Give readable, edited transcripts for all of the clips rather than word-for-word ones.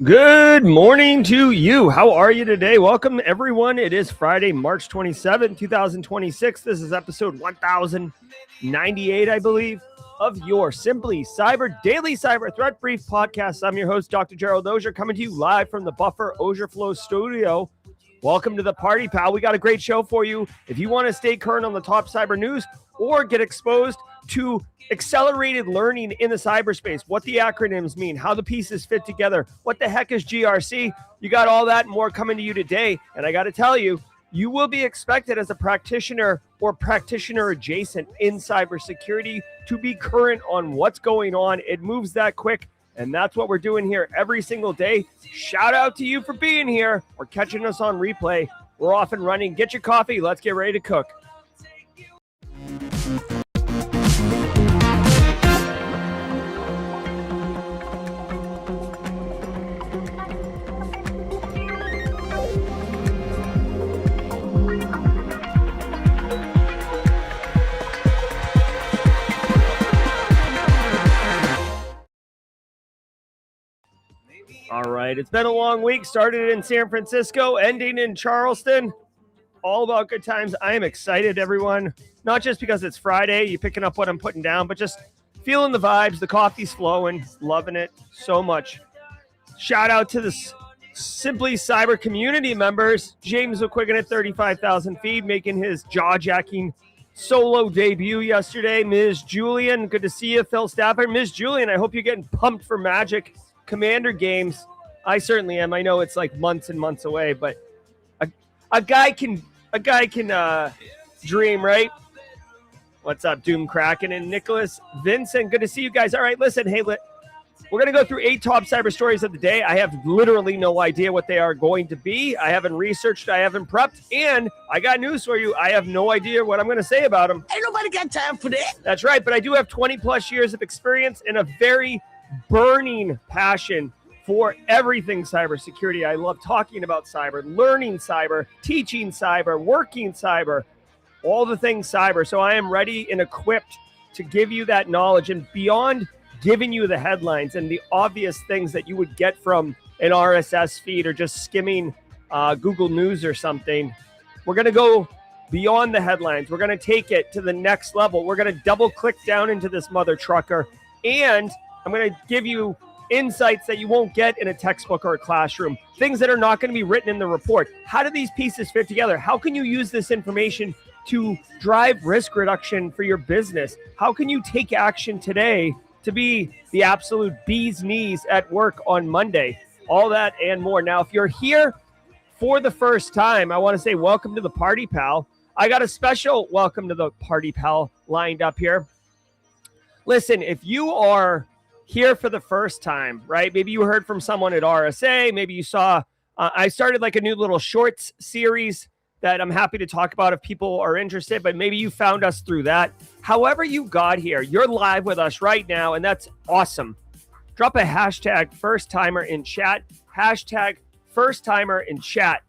Good morning to you. How are you today? Welcome, everyone. It is Friday, March 27, 2026. This is episode 1098, I believe, of your Simply Cyber Daily Cyber Threat Brief podcast. I'm your host, Dr. Gerald Auger, coming to you live from the Buffer Auger Flow studio. Welcome to the party, pal. We got a great show for you. If you want to stay current on the top cyber news or get exposed to accelerated learning in the cyberspace, what the acronyms mean, how the pieces fit together, what the heck is GRC, you got all that and more coming to you today. And I got to tell you, you will be expected as a practitioner or practitioner adjacent in cybersecurity to be current on what's going on. It moves that quick. And that's what we're doing here every single day. Shout out to you for being here or catching us on replay. We're off and running. Get your coffee. Let's get ready to cook. All right, it's been a long week. Started in San Francisco, ending in Charleston. All about good times. I am excited, everyone. Not just because it's Friday, you picking up what I'm putting down, but just feeling the vibes. The coffee's flowing, loving it so much. Shout out to the Simply Cyber community members. James McQuiggan at 35,000 feet, making his Jawjacking solo debut yesterday. Ms. Julian, good to see you. Phil Stafford. Ms. Julian, I hope you're getting pumped for Magic Commander games. I certainly am. I know it's like months and months away, but a guy can dream, right? What's up, Doom Kraken and Nicholas Vincent? Good to see you guys. All right, listen, hey, we're going to go through 8 top cyber stories of the day. I have literally no idea what they are going to be. I haven't researched, I haven't prepped, and I got news for you. I have no idea what I'm going to say about them. Ain't nobody got time for that. That's right, but I do have 20 plus years of experience and a very burning passion for everything cybersecurity. I love talking about cyber, learning cyber, teaching cyber, working cyber, all the things cyber. So I am ready and equipped to give you that knowledge, and beyond giving you the headlines and the obvious things that you would get from an RSS feed or just skimming Google News or something. We're going to go beyond the headlines. We're going to take it to the next level. We're going to double click down into this mother trucker, and I'm going to give you insights that you won't get in a textbook or a classroom, things that are not going to be written in the report. How do these pieces fit together? How can you use this information to drive risk reduction for your business? How can you take action today to be the absolute bee's knees at work on Monday? All that and more. Now, if you're here for the first time, I want to say welcome to the party, pal. I got a special welcome to the party, pal, lined up here. Listen, if you are here for the first time, right? Maybe you heard from someone at RSA. Maybe you saw, I started like a new little shorts series that I'm happy to talk about if people are interested, but maybe you found us through that. However you got here, you're live with us right now, and that's awesome. Drop a hashtag first timer in chat, hashtag first timer in chat.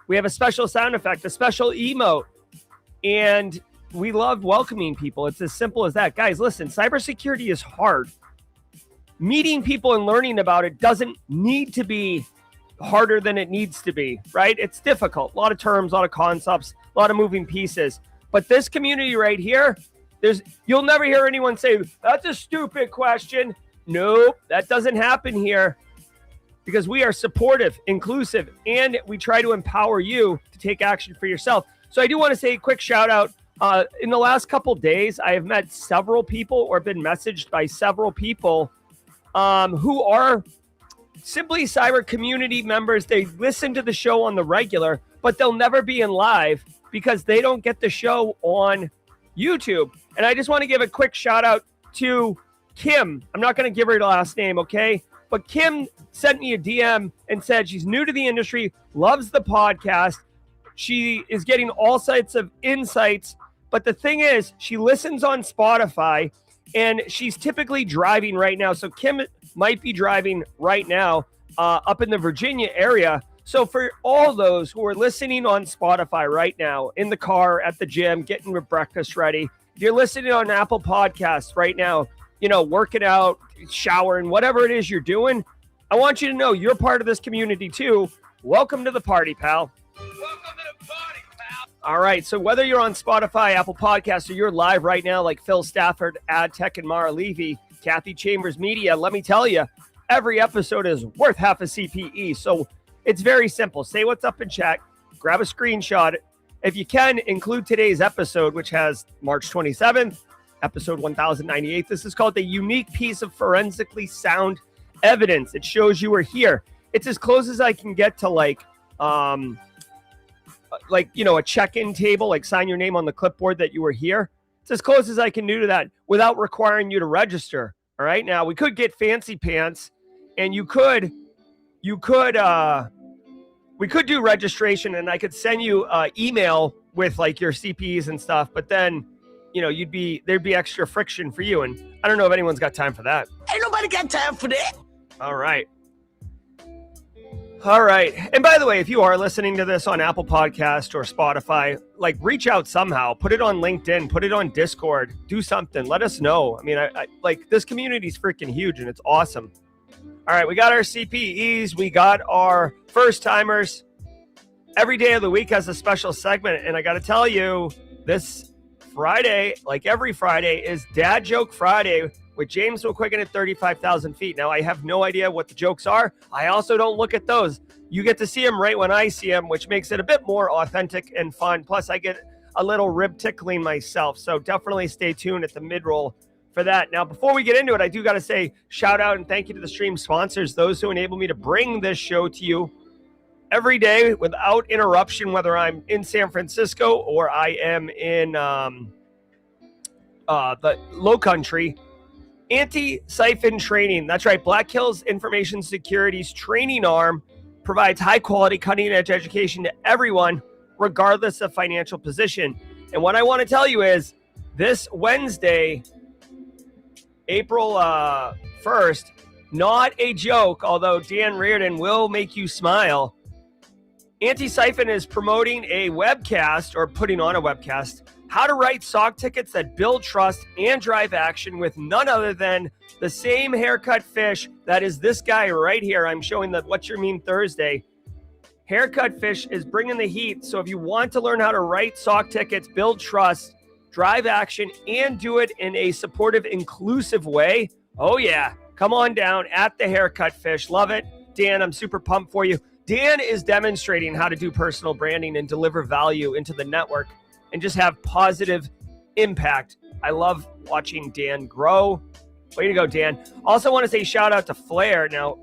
We have a special sound effect, a special emote, and we love welcoming people. It's as simple as that. Guys, listen, cybersecurity is hard. Meeting people and learning about it doesn't need to be harder than it needs to be, right? It's difficult. A lot of terms, a lot of concepts, a lot of moving pieces. But this community right here, you'll never hear anyone say, that's a stupid question. Nope, that doesn't happen here, because we are supportive, inclusive, and we try to empower you to take action for yourself. So I do want to say a quick shout out. In the last couple days, I have met several people or been messaged by several people who are Simply Cyber community members. They listen to the show on the regular, but they'll never be in live because they don't get the show on YouTube. And I just want to give a quick shout out to Kim. I'm not going to give her the last name, okay? But Kim sent me a DM and said she's new to the industry, loves the podcast. She is getting all sorts of insights. But the thing is, she listens on Spotify, and she's typically driving right now. So Kim might be driving right now up in the Virginia area. So for all those who are listening on Spotify right now, in the car, at the gym, getting your breakfast ready, if you're listening on Apple Podcasts right now, you know, working out, showering, whatever it is you're doing, I want you to know you're part of this community too. Welcome to the party, pal. Welcome to the party, pal. All right, so whether you're on Spotify, Apple Podcasts, or you're live right now like Phil Stafford, Ad Tech, and Mara Levy, Kathy Chambers Media, let me tell you, every episode is worth half a CPE. So it's very simple. Say what's up in chat, grab a screenshot. If you can, include today's episode, which has March 27th, episode 1098. This is called the unique piece of forensically sound evidence. It shows you were here. It's as close as I can get to a check-in table, like sign your name on the clipboard that you were here. It's as close as I can do to that without requiring you to register. All right. Now we could get fancy pants and we could do registration and I could send you email with like your CPs and stuff, but then, there'd be extra friction for you. And I don't know if anyone's got time for that. Ain't nobody got time for that. All right. And by the way, if you are listening to this on Apple Podcast or Spotify, reach out somehow, put it on LinkedIn, put it on Discord, do something. Let us know. I mean, I this community is freaking huge and it's awesome. All right. We got our CPEs. We got our first timers. Every day of the week has a special segment. And I got to tell you, this Friday, like every Friday, is Dad Joke Friday with James McQuiggan at 35,000 feet. Now, I have no idea what the jokes are. I also don't look at those. You get to see them right when I see them, which makes it a bit more authentic and fun. Plus, I get a little rib tickling myself. So definitely stay tuned at the Midroll for that. Now, before we get into it, I do got to say shout out and thank you to the stream sponsors, those who enable me to bring this show to you every day without interruption, whether I'm in San Francisco or I am in the Low Country. Anti-Siphon Training. That's right. Black Hills Information Security's training arm provides high-quality, cutting-edge education to everyone, regardless of financial position. And what I want to tell you is this Wednesday, April 1st, not a joke, although Dan Reardon will make you smile. Anti-Siphon is promoting a webcast or putting on a webcast, how to write SOC tickets that build trust and drive action with none other than the same haircut fish that is this guy right here. I'm showing the What's Your Meme Thursday. Haircut Fish is bringing the heat. So if you want to learn how to write SOC tickets, build trust, drive action, and do it in a supportive, inclusive way, oh yeah, come on down at the Haircut Fish. Love it. Dan, I'm super pumped for you. Dan is demonstrating how to do personal branding and deliver value into the network and just have positive impact. I love watching Dan grow. Way to go, Dan. Also want to say shout out to Flair. Now,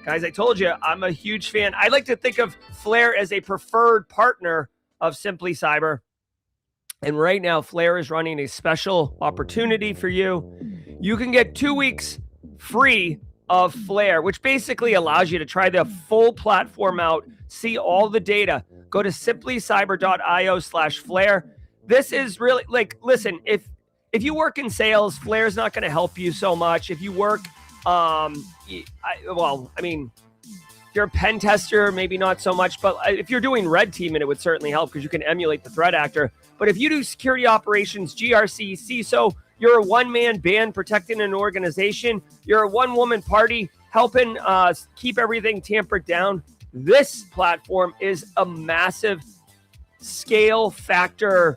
guys, I told you I'm a huge fan. I like to think of Flair as a preferred partner of Simply Cyber. And right now, Flair is running a special opportunity for you. You can get 2 weeks free of Flair, which basically allows you to try the full platform out, see all the data. Go to simplycyber.io/Flair. This is really listen, if you work in sales, Flair's not going to help you so much. If you work, if you're a pen tester, maybe not so much, but if you're doing red teaming, it would certainly help because you can emulate the threat actor. But if you do security operations, GRC, CISO, you're a one-man band protecting an organization, you're a one-woman party helping keep everything tampered down, this platform is a massive scale factor,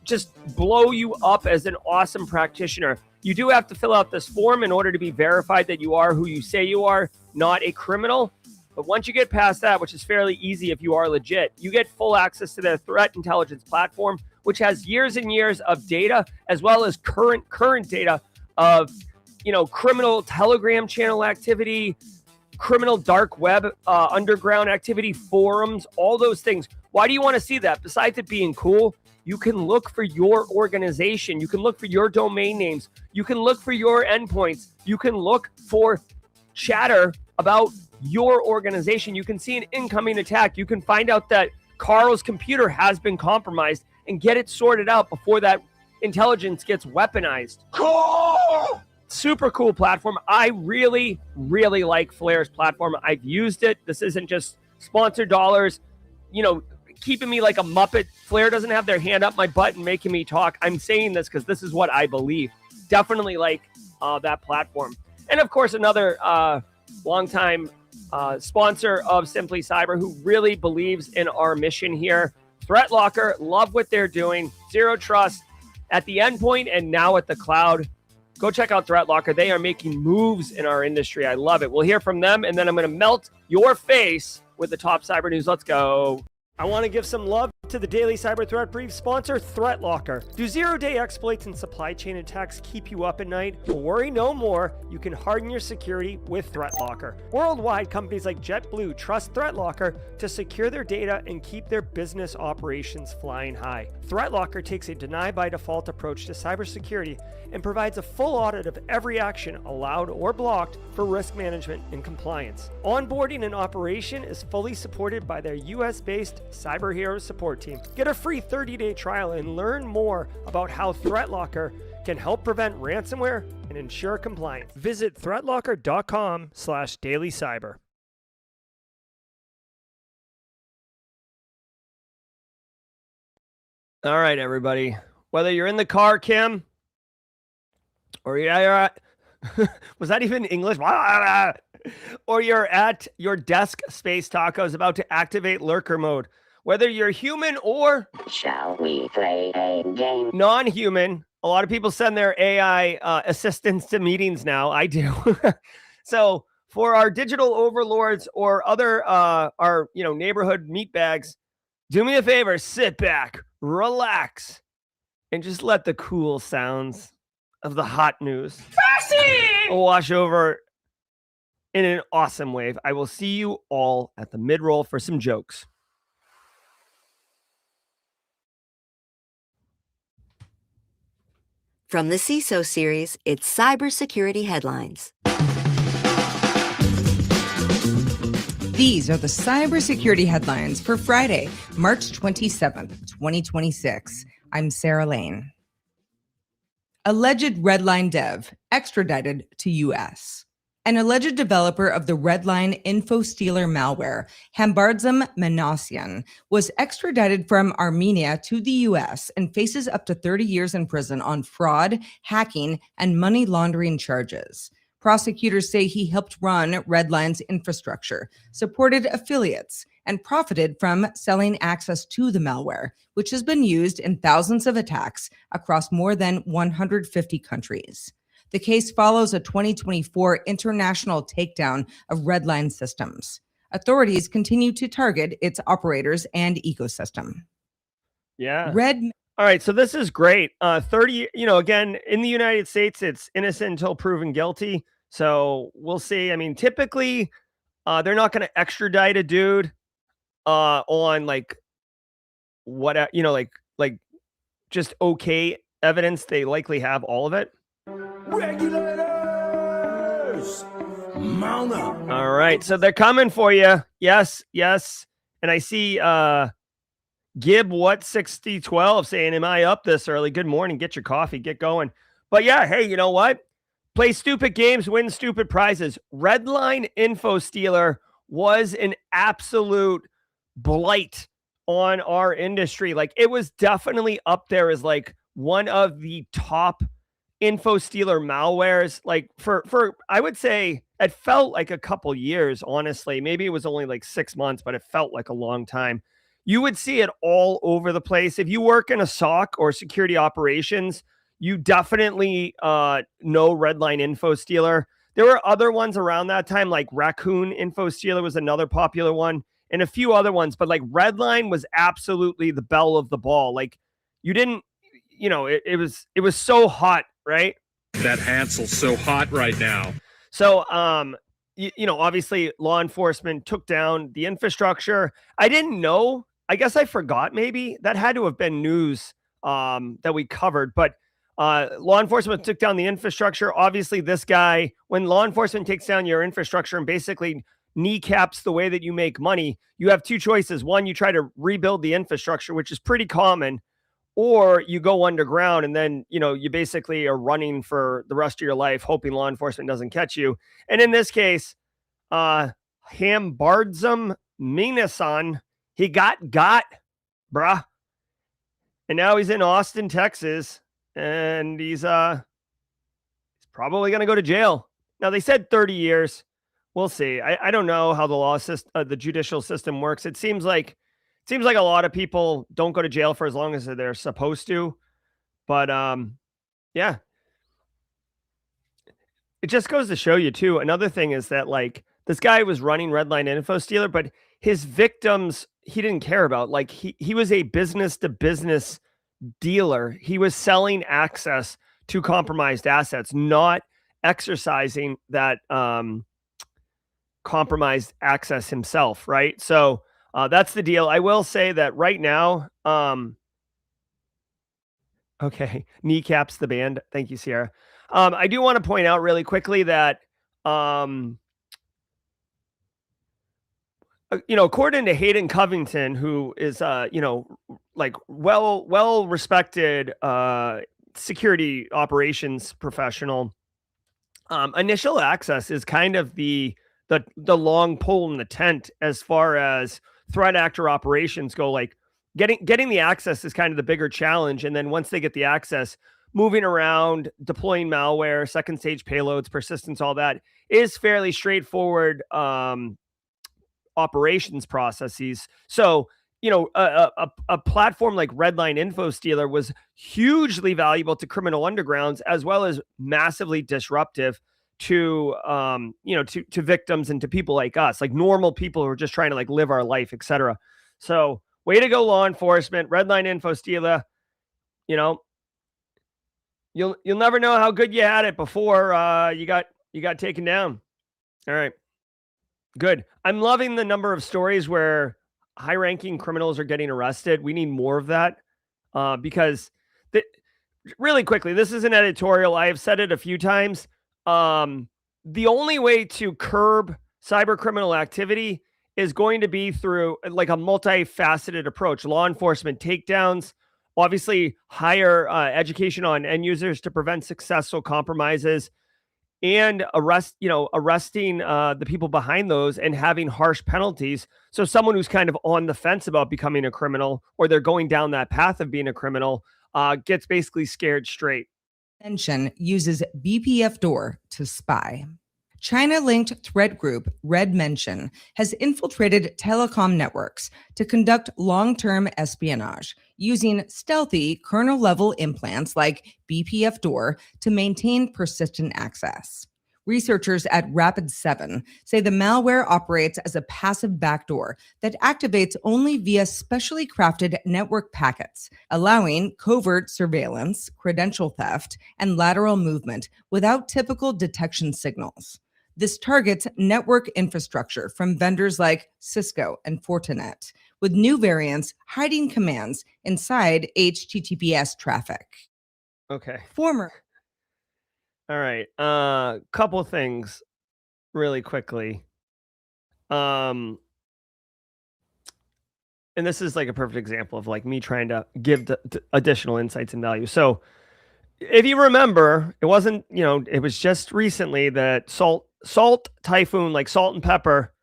just blow you up as an awesome practitioner. You do have to fill out this form in order to be verified that you are who you say you are, not a criminal. But once you get past that, which is fairly easy if you are legit, you get full access to their threat intelligence platform, which has years and years of data, as well as current data of, criminal Telegram channel activity, criminal dark web, underground activity, forums, all those things. Why do you want to see that? Besides it being cool, you can look for your organization. You can look for your domain names. You can look for your endpoints. You can look for chatter about your organization. You can see an incoming attack. You can find out that Carl's computer has been compromised and get it sorted out before that intelligence gets weaponized. Cool! Super cool platform. I really, really like Flair's platform. I've used it. This isn't just sponsored dollars, keeping me like a Muppet. Flair doesn't have their hand up my butt and making me talk. I'm saying this because this is what I believe. Definitely like that platform. And of course, another longtime sponsor of Simply Cyber, who really believes in our mission here. ThreatLocker, love what they're doing. Zero trust at the endpoint and now at the cloud. Go check out ThreatLocker. They are making moves in our industry. I love it. We'll hear from them, and then I'm going to melt your face with the top cyber news. Let's go. I want to give some love to the Daily Cyber Threat Brief sponsor, ThreatLocker. Do zero-day exploits and supply chain attacks keep you up at night? Well, worry no more. You can harden your security with ThreatLocker. Worldwide, companies like JetBlue trust ThreatLocker to secure their data and keep their business operations flying high. ThreatLocker takes a deny-by-default approach to cybersecurity and provides a full audit of every action allowed or blocked for risk management and compliance. Onboarding and operation is fully supported by their US-based Cyber Heroes support team. Get a free 30-day trial and learn more about how ThreatLocker can help prevent ransomware and ensure compliance. Visit threatlocker.com/dailycyber. All right, everybody. Whether you're in the car, Kim, or you're at, was that even English? Or you're at your desk, Space Tacos, about to activate lurker mode. Whether you're human or shall we play a game? Non-human, a lot of people send their AI assistants to meetings now. I do. So for our digital overlords or other our neighborhood meatbags, do me a favor, sit back, relax, and just let the cool sounds of the hot news wash over in an awesome wave. I will see you all at the Midroll for some jokes. From the CISO series, it's Cybersecurity Headlines. These are the cybersecurity headlines for Friday, March 27th, 2026. I'm Sarah Lane. Alleged Redline dev extradited to U.S. An alleged developer of the Redline info stealer malware, Hambardzam Manasyan, was extradited from Armenia to the U.S. and faces up to 30 years in prison on fraud, hacking, and money laundering charges. Prosecutors say he helped run Redline's infrastructure, supported affiliates, and profited from selling access to the malware, which has been used in thousands of attacks across more than 150 countries. The case follows a 2024 international takedown of Redline systems. Authorities continue to target its operators and ecosystem. Yeah. All right, so this is great. 30, again, in the United States, it's innocent until proven guilty. So we'll see. I mean, typically, they're not going to extradite a dude on like just okay evidence. They likely have all of it. Regulators! Mount up. All right, so they're coming for you. Yes. And I see Gib what 6012 saying, am I up this early? Good morning. Get your coffee. Get going. But yeah, hey, you know what? Play stupid games, win stupid prizes. Redline info stealer was an absolute blight on our industry. Like, it was definitely up there as like one of the top info stealer malwares. Like for I would say it felt like a couple years, honestly. Maybe it was only like 6 months, but it felt like a long time. You would see it all over the place. If you work in a SOC or security operations, you definitely know Redline info stealer. There were other ones around that time, like Raccoon info stealer was another popular one, and a few other ones. But like Redline was absolutely the belle of the ball. Like, you didn't, it was so hot, right? That Hansel's so hot right now. So, obviously law enforcement took down the infrastructure. I didn't know. I guess I forgot maybe. That had to have been news that we covered. But law enforcement took down the infrastructure. Obviously, this guy, when law enforcement takes down your infrastructure and basically kneecaps the way that you make money, you have two choices. One, you try to rebuild the infrastructure, which is pretty common, or you go underground and then, you basically are running for the rest of your life, hoping law enforcement doesn't catch you. And in this case, Hambardzam Manasyan, he got, bruh. And now he's in Austin, Texas, and he's probably going to go to jail. Now, they said 30 years. We'll see. I don't know how the the judicial system works. It seems like a lot of people don't go to jail for as long as they're supposed to. But yeah, it just goes to show you too. Another thing is that like this guy was running Redline Info Stealer, but his victims he didn't care about. Like he was a business to business dealer. He was selling access to compromised assets, not exercising that compromised access himself, right? So that's the deal. I will say that right now, okay, Kneecaps the band. Thank you, Sierra. I do want to point out really quickly that, according to Hayden Covington, who is, like well respected security operations professional, initial access is kind of the long pole in the tent as far as threat actor operations go. Like getting the access is kind of the bigger challenge, and then once they get the access, moving around, deploying malware, second stage payloads, persistence, all that is fairly straightforward operations processes. So a platform like Redline Info Stealer was hugely valuable to criminal undergrounds, as well as massively disruptive to to victims and to people like us, like normal people who are just trying to like live our life, etc. So way to go, law enforcement. Redline Info Stealer. You'll never know how good you had it before you got taken down. All right, good. I'm loving the number of stories where high-ranking criminals are getting arrested. We need more of that because really quickly, this is an editorial. I have said it a few times. The only way to curb cyber criminal activity is going to be through like a multifaceted approach. Law enforcement takedowns, obviously higher education on end users to prevent successful compromises, and arresting the people behind those and having harsh penalties. So someone who's kind of on the fence about becoming a criminal, or they're going down that path of being a criminal, gets basically scared straight. Mention uses BPF Door to spy. China-linked threat group Red Mention has infiltrated telecom networks to conduct long-term espionage using stealthy kernel-level implants like BPF Door to maintain persistent access. Researchers at Rapid7 say the malware operates as a passive backdoor that activates only via specially crafted network packets, allowing covert surveillance, credential theft, and lateral movement without typical detection signals. This targets network infrastructure from vendors like Cisco and Fortinet, with new variants hiding commands inside HTTPS traffic. Okay. Former All right. Couple things really quickly. And this is like a perfect example of like me trying to give the additional insights and value. So if you remember, it wasn't, it was just recently that salt typhoon, like salt and pepper,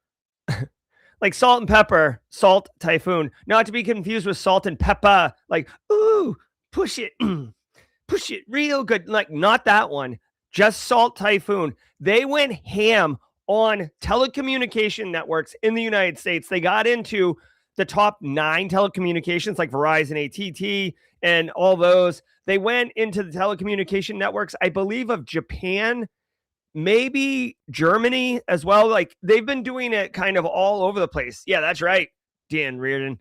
like salt and pepper, salt typhoon, not to be confused with salt and pepper, like, ooh, push it, push it real good. Like not that one. Just Salt Typhoon. They went ham on telecommunication networks in the United States. They got into the top 9 telecommunications like Verizon, AT&T, and all those. They went into the telecommunication networks, I believe, of Japan, maybe Germany as well. Like they've been doing it kind of all over the place. Yeah, that's right, Dan Reardon.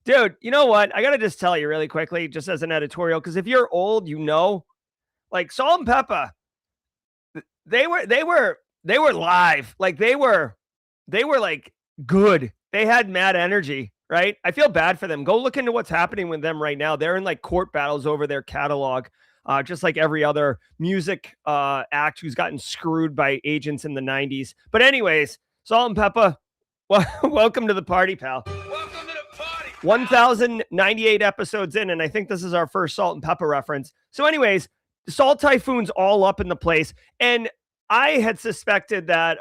Dude, you know what? I got to just tell you really quickly, just as an editorial, because if you're old, like Salt and Pepper, they were live. Like they were like good. They had mad energy, right? I feel bad for them. Go look into what's happening with them right now. They're in like court battles over their catalog, just like every other music act who's gotten screwed by agents in the 90s. But anyways, Salt and Pepper, welcome to the party, pal. Welcome to the party. 1,098 episodes in, and I think this is our first Salt and Pepper reference. So anyways, Salt Typhoon's all up in the place. And I had suspected that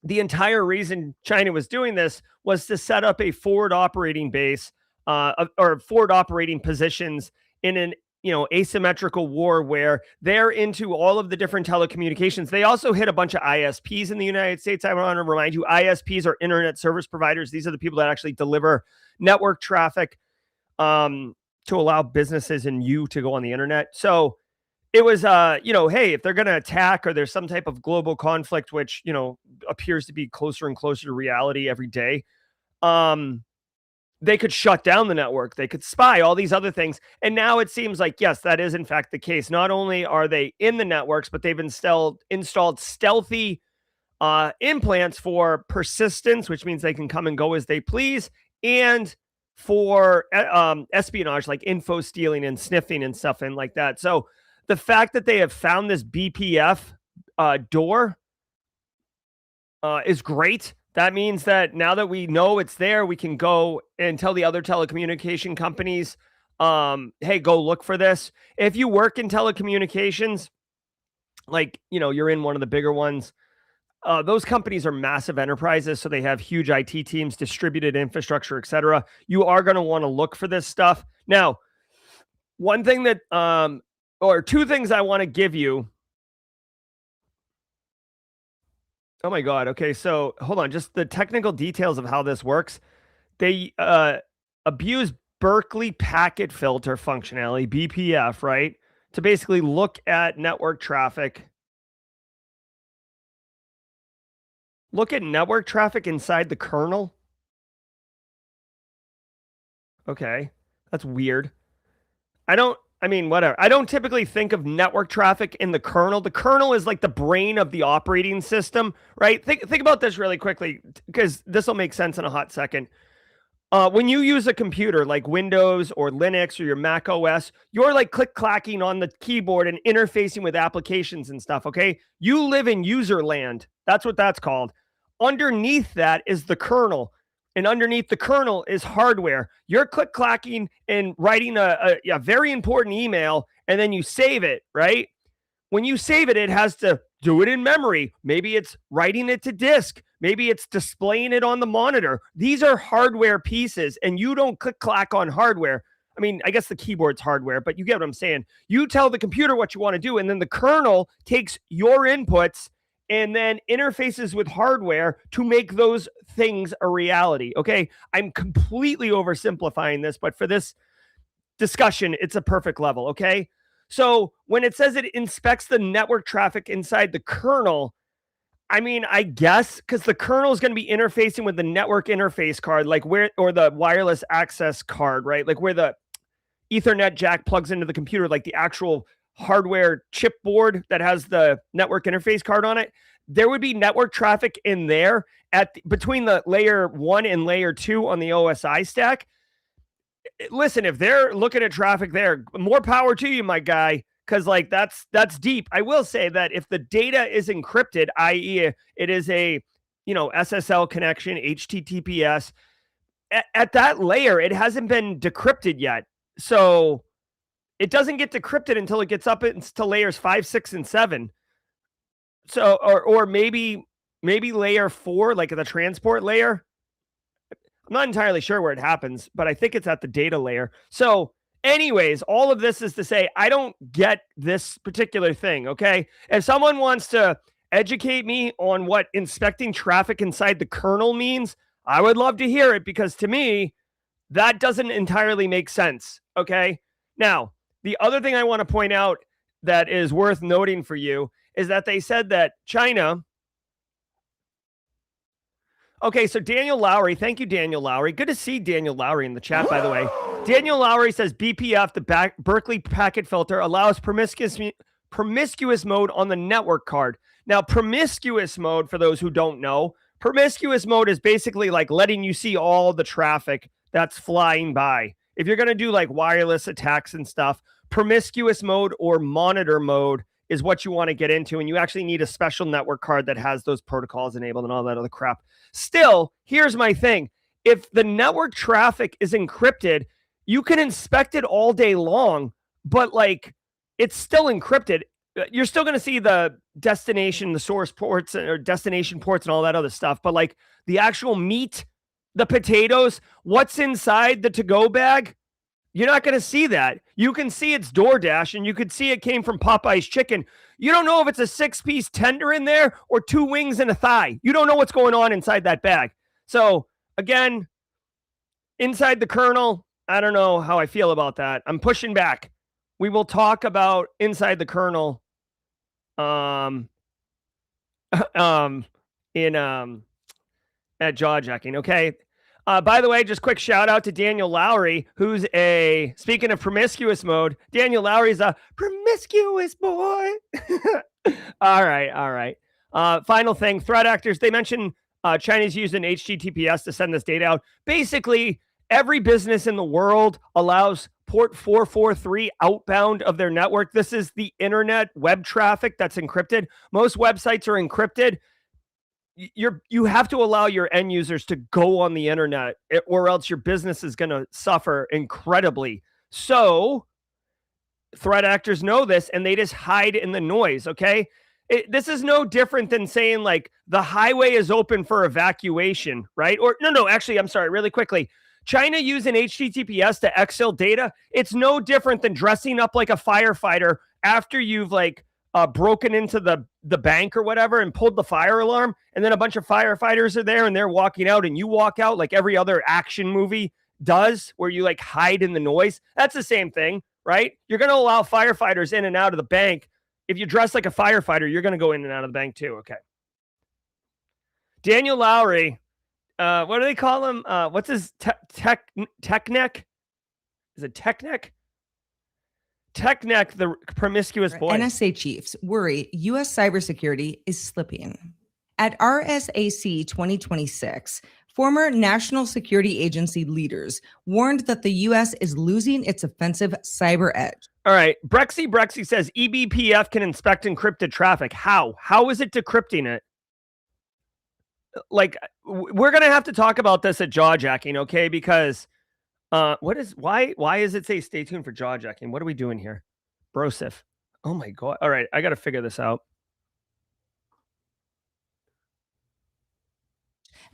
the entire reason China was doing this was to set up a forward operating base or forward operating positions in an asymmetrical war where they're into all of the different telecommunications. They also hit a bunch of ISPs in the United States. I want to remind you, ISPs are internet service providers. These are the people that actually deliver network traffic to allow businesses and you to go on the internet. So it was, hey, if they're going to attack or there's some type of global conflict, which, appears to be closer and closer to reality every day, they could shut down the network. They could spy, all these other things. And now it seems like, yes, that is in fact the case. Not only are they in the networks, but they've installed stealthy implants for persistence, which means they can come and go as they please, and for espionage, like info stealing and sniffing and stuff and like that. So the fact that they have found this BPF door is great. That means that now that we know it's there, we can go and tell the other telecommunication companies, hey, go look for this. If you work in telecommunications, like, you're in one of the bigger ones, those companies are massive enterprises. So they have huge IT teams, distributed infrastructure, etc. You are going to want to look for this stuff. Now, one thing that, or two things I want to give you. Oh my God. Okay. So hold on. Just the technical details of how this works. They abuse Berkeley packet filter functionality, BPF, right? To basically look at network traffic. Look at network traffic inside the kernel. Okay. That's weird. Whatever. I don't typically think of network traffic in the kernel. The kernel is like the brain of the operating system, right? Think about this really quickly, because this will make sense in a hot second. When you use a computer like Windows or Linux or your Mac OS, you're like click-clacking on the keyboard and interfacing with applications and stuff, okay? You live in user land. That's what that's called. Underneath that is the kernel. And underneath the kernel is hardware. You're click-clacking and writing a very important email, and then you save it, right? When you save it, it has to do it in memory. Maybe it's writing it to disk. Maybe it's displaying it on the monitor. These are hardware pieces, and you don't click-clack on hardware. I guess the keyboard's hardware, but you get what I'm saying. You tell the computer what you want to do, and then the kernel takes your inputs and then interfaces with hardware to make those things a reality, okay? I'm completely oversimplifying this, but for this discussion, it's a perfect level, okay? So when it says it inspects the network traffic inside the kernel, I guess, because the kernel is going to be interfacing with the network interface card, or the wireless access card, right? Like where the Ethernet jack plugs into the computer, like the actual hardware chipboard that has the network interface card on it. There would be network traffic in there between the layer 1 and layer 2 on the OSI stack. Listen, if they're looking at traffic there, more power to you, my guy, because that's deep. I will say that if the data is encrypted, i.e. it is a SSL connection, HTTPS, at that layer, it hasn't been decrypted yet. So it doesn't get decrypted until it gets up into layers 5, 6, and 7. So, or maybe layer 4, like the transport layer. I'm not entirely sure where it happens, but I think it's at the data layer. So anyways, all of this is to say, I don't get this particular thing, okay? If someone wants to educate me on what inspecting traffic inside the kernel means, I would love to hear it, because to me, that doesn't entirely make sense, okay? Now, the other thing I want to point out that is worth noting for you is that they said that China. Okay, so Daniel Lowry, thank you, Daniel Lowry. Good to see Daniel Lowry in the chat, by the way. Daniel Lowry says BPF, the Berkeley packet filter, allows promiscuous mode on the network card. Now, promiscuous mode, for those who don't know, promiscuous mode is basically like letting you see all the traffic that's flying by. If you're going to do like wireless attacks and stuff, promiscuous mode or monitor mode is what you want to get into. And you actually need a special network card that has those protocols enabled and all that other crap. Still, here's my thing. If the network traffic is encrypted, you can inspect it all day long, but it's still encrypted. You're still going to see the destination, the source ports or destination ports and all that other stuff. But the actual meat, the potatoes, what's inside the to-go bag, You're not going to see that. You can see it's DoorDash, and you could see it came from Popeye's Chicken. You don't know if it's a 6-piece tender in there or 2 wings and a thigh. You don't know what's going on inside that bag. So again, inside the kernel, I don't know how I feel about that. I'm pushing back. We will talk about inside the kernel at Jawjacking, okay? By the way, just quick shout out to Daniel Lowry, who's speaking of promiscuous mode, Daniel Lowry's a promiscuous boy. All right. Final thing, threat actors, they mentioned China's using HTTPS to send this data out. Basically, every business in the world allows port 443 outbound of their network. This is the internet web traffic that's encrypted. Most websites are encrypted. You have to allow your end users to go on the internet, or else your business is going to suffer incredibly. So threat actors know this, and they just hide in the noise, okay? This is no different than saying, like, the highway is open for evacuation, right? Or no, actually, I'm sorry, really quickly. China using HTTPS to exfil data, it's no different than dressing up like a firefighter after you've, like, broken into the bank or whatever and pulled the fire alarm, and then a bunch of firefighters are there and they're walking out, and you walk out like every other action movie does, where you like hide in the noise. That's the same thing, right? You're going to allow firefighters in and out of the bank. If you dress like a firefighter, you're going to go in and out of the bank too. Okay. Daniel Lowry, what do they call him? What's his Techneck? Is it Techneck? Techneck, the promiscuous boy. NSA chiefs worry U.S. cybersecurity is slipping. At RSAC 2026, former National Security Agency leaders warned that the U.S. is losing its offensive cyber edge. All right. Brexy says eBPF can inspect encrypted traffic. How? How is it decrypting it? Like, we're going to have to talk about this at Jawjacking, okay? Because why is it say stay tuned for Jawjacking? What are we doing here? Brosif. Oh my God. All right. I got to figure this out.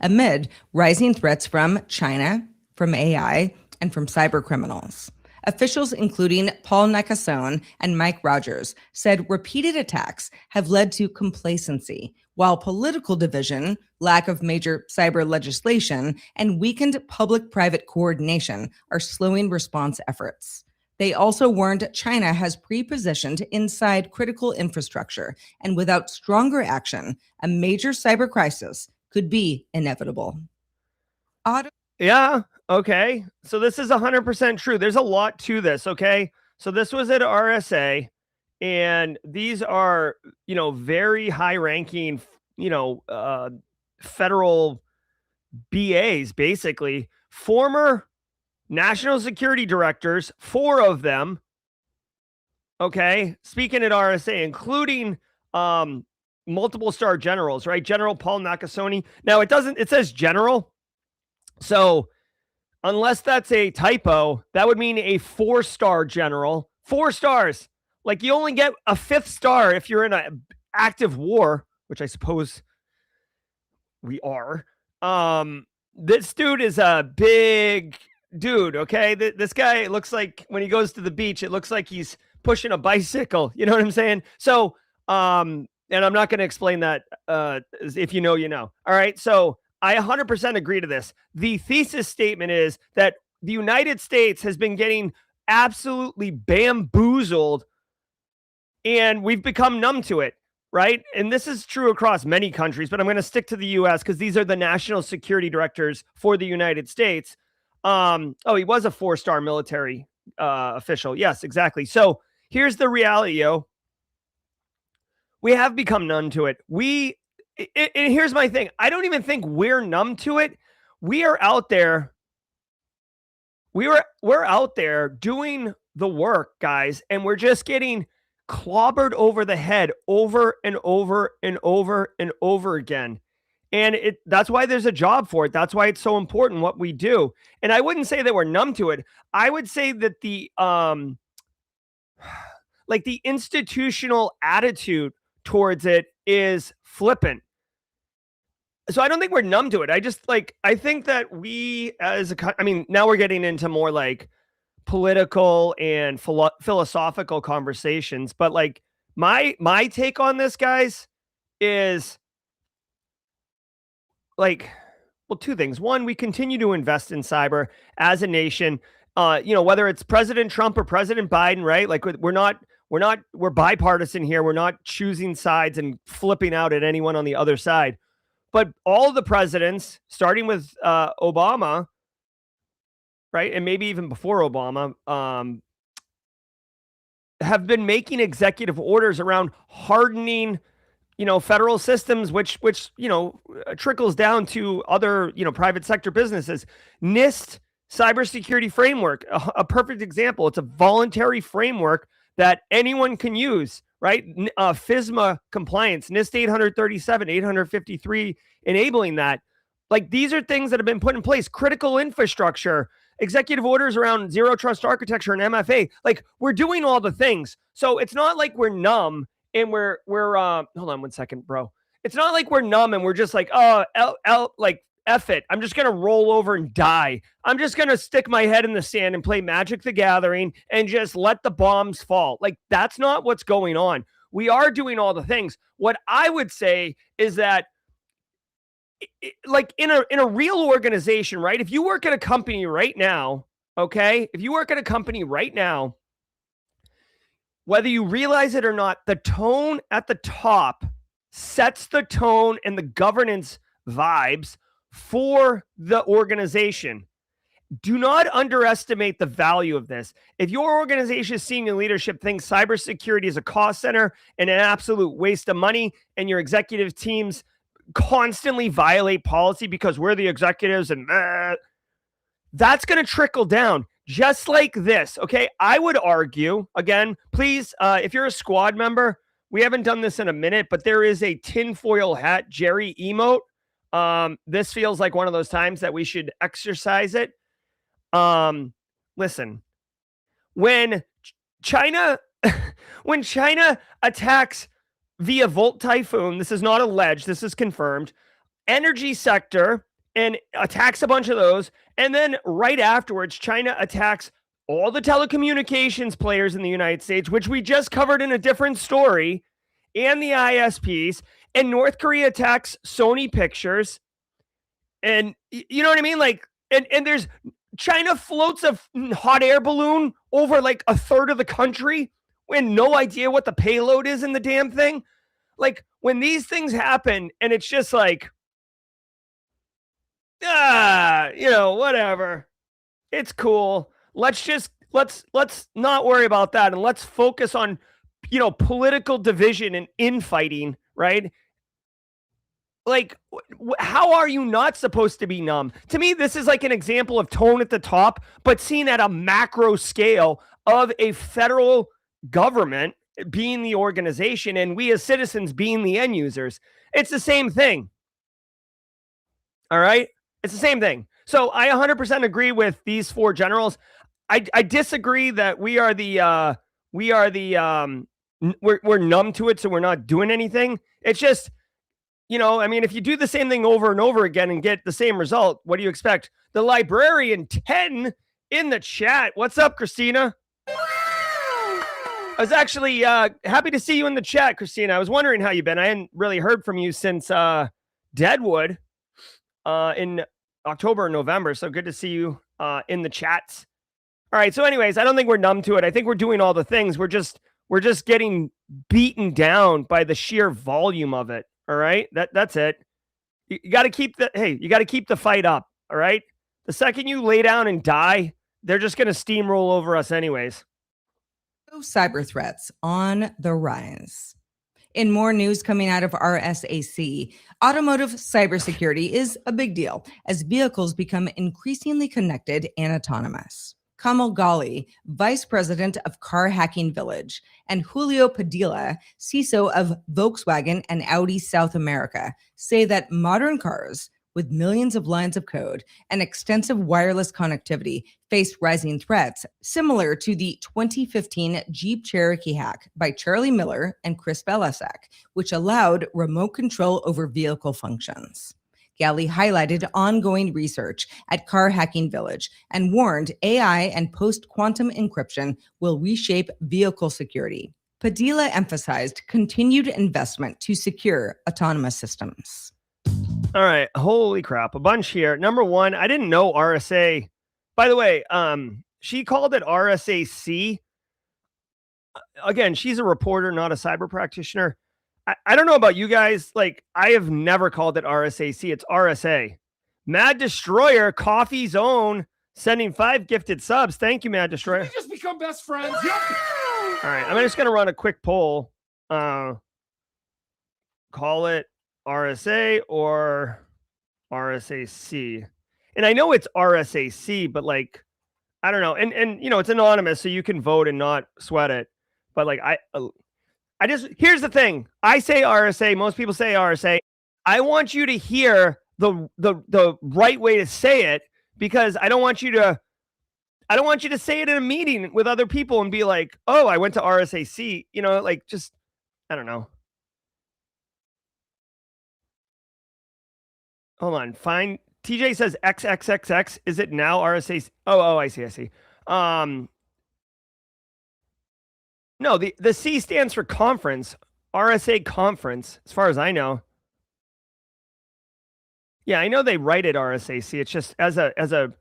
Amid rising threats from China, from AI, and from cyber criminals. Officials including Paul Nakasone and Mike Rogers said repeated attacks have led to complacency, while political division, lack of major cyber legislation, and weakened public-private coordination are slowing response efforts. They also warned China has pre-positioned inside critical infrastructure, and without stronger action, a major cyber crisis could be inevitable. Yeah. Okay. So this is 100% true. There's a lot to this. Okay. So this was at RSA, and these are, very high ranking, federal BAs, basically former national security directors, 4 of them. Okay. Speaking at RSA, including, multiple star generals, right? General Paul Nakasone. Now it says general. So unless that's a typo, that would mean a 4-star general. 4 stars. Like, you only get a 5th star if you're in an active war, which I suppose we are. This dude is a big dude, okay? This guy looks like, when he goes to the beach, it looks like he's pushing a bicycle. You know what I'm saying? So, and I'm not going to explain that. If you know, you know. All right. So I 100% agree to this. The thesis statement is that the United States has been getting absolutely bamboozled, and we've become numb to it, right? And this is true across many countries, but I'm going to stick to the U.S. because these are the national security directors for the United States. He was a 4-star military official. Yes, exactly. So here's the reality, yo. We have become numb to it. And here's my thing. I don't even think we're numb to it. We are out there. We're out there doing the work, guys, and we're just getting clobbered over the head over and over and over and over again. And that's why there's a job for it. That's why it's so important what we do. And I wouldn't say that we're numb to it. I would say that the institutional attitude towards it is flippant. So I don't think we're numb to it. I think that we now we're getting into more like political and philosophical conversations. But like my take on this, guys, is like, well, two things. One, we continue to invest in cyber as a nation. Whether it's President Trump or President Biden, right? Like we're bipartisan here. We're not choosing sides and flipping out at anyone on the other side. But all of the presidents, starting with Obama, right, and maybe even before Obama, have been making executive orders around hardening, federal systems, which trickles down to other, private sector businesses. NIST cybersecurity framework, a perfect example. It's a voluntary framework that anyone can use, right? FISMA compliance, NIST 837, 853, enabling that. Like, these are things that have been put in place. Critical infrastructure, executive orders around zero trust architecture and MFA. Like, we're doing all the things. So it's not like we're numb and we're hold on one second, bro. It's not like we're numb and we're just like, like, F it. I'm just going to roll over and die. I'm just going to stick my head in the sand and play Magic the Gathering and just let the bombs fall. Like, that's not what's going on. We are doing all the things. What I would say is that, like, in a real organization, right? If you work at a company right now, okay? If you work at a company right now, whether you realize it or not, the tone at the top sets the tone and the governance vibes for the organization. Do not underestimate the value of this. If your organization's senior leadership thinks cybersecurity is a cost center and an absolute waste of money, and your executive teams constantly violate policy because we're the executives and that's going to trickle down just like this. Okay. I would argue, again, please, if you're a squad member, we haven't done this in a minute, but there is a tinfoil hat Jerry emote. This feels like one of those times that we should exercise it. Listen, when China attacks via Volt Typhoon, this is not alleged, this is confirmed, energy sector, and attacks a bunch of those, and then right afterwards, China attacks all the telecommunications players in the United States, which we just covered in a different story, and the ISPs, and North Korea attacks Sony Pictures, and you know what I mean? Like, and there's China floats a hot air balloon over like a third of the country. We had no idea what the payload is in the damn thing. Like, when these things happen and it's just like, whatever. It's cool. Let's not worry about that. And let's focus on, political division and infighting, right? Like, how are you not supposed to be numb? To me, this is like an example of tone at the top, but seen at a macro scale of a federal government being the organization and we as citizens being the end users. It's the same thing. All right? It's the same thing. So I 100% agree with these four generals. I disagree that we're numb to it, so we're not doing anything. It's just, if you do the same thing over and over again and get the same result, what do you expect? The librarian 10 in the chat. What's up, Christina? I was actually happy to see you in the chat, Christina. I was wondering how you've been. I hadn't really heard from you since Deadwood in October and November. So good to see you in the chats. All right. So anyways, I don't think we're numb to it. I think we're doing all the things. We're just getting beaten down by the sheer volume of it. All right. That's it. You got to keep the fight up. All right. The second you lay down and die, they're just going to steamroll over us anyways. Cyber threats on the rise. In more news coming out of RSAC, automotive cybersecurity is a big deal as vehicles become increasingly connected and autonomous. Kamal Ghali, Vice President of Car Hacking Village, and Julio Padilla, CISO of Volkswagen and Audi South America, say that modern cars with millions of lines of code and extensive wireless connectivity face rising threats similar to the 2015 Jeep Cherokee hack by Charlie Miller and Chris Belasek, which allowed remote control over vehicle functions. Galley highlighted ongoing research at Car Hacking Village and warned AI and post-quantum encryption will reshape vehicle security. Padilla emphasized continued investment to secure autonomous systems. All right. Holy crap. A bunch here. Number one, I didn't know RSA. By the way, she called it RSAC. Again, she's a reporter, not a cyber practitioner. I don't know about you guys. Like, I have never called it RSAC. It's RSA. Mad Destroyer, Coffee's Own, sending 5 gifted subs. Thank you, Mad Destroyer. We just become best friends. Yep. All right. I'm just going to run a quick poll. Call it RSA or RSAC. And I know it's RSAC, but like, I don't know. And you know, it's anonymous, so you can vote and not sweat it. But like, I just, here's the thing. I say RSA. Most people say RSA. I want you to hear the right way to say it, because I don't want you to say it in a meeting with other people and be like, oh, I went to RSAC, you know, like, just, I don't know. Hold on. Fine. TJ says XXXX. Is it now RSAC? Oh, I see. No, the C stands for conference. RSA conference, as far as I know. Yeah, I know they write it RSAC. It's just as a.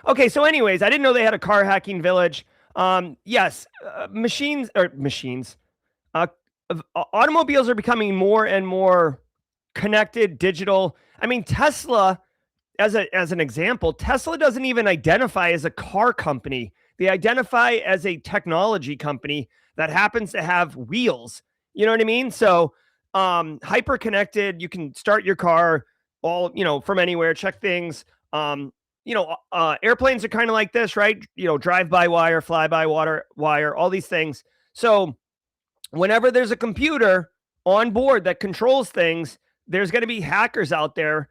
Okay, so anyways, I didn't know they had a car hacking village. Yes, machines. Automobiles are becoming more and more connected, digital. I mean, Tesla, as an example, Tesla doesn't even identify as a car company. They identify as a technology company that happens to have wheels. You know what I mean? So, hyper connected. You can start your car all, you know, from anywhere. Check things. Airplanes are kind of like this, right? You know, drive-by-wire, fly-by-wire, all these things. So, whenever there's a computer on board that controls things, there's going to be hackers out there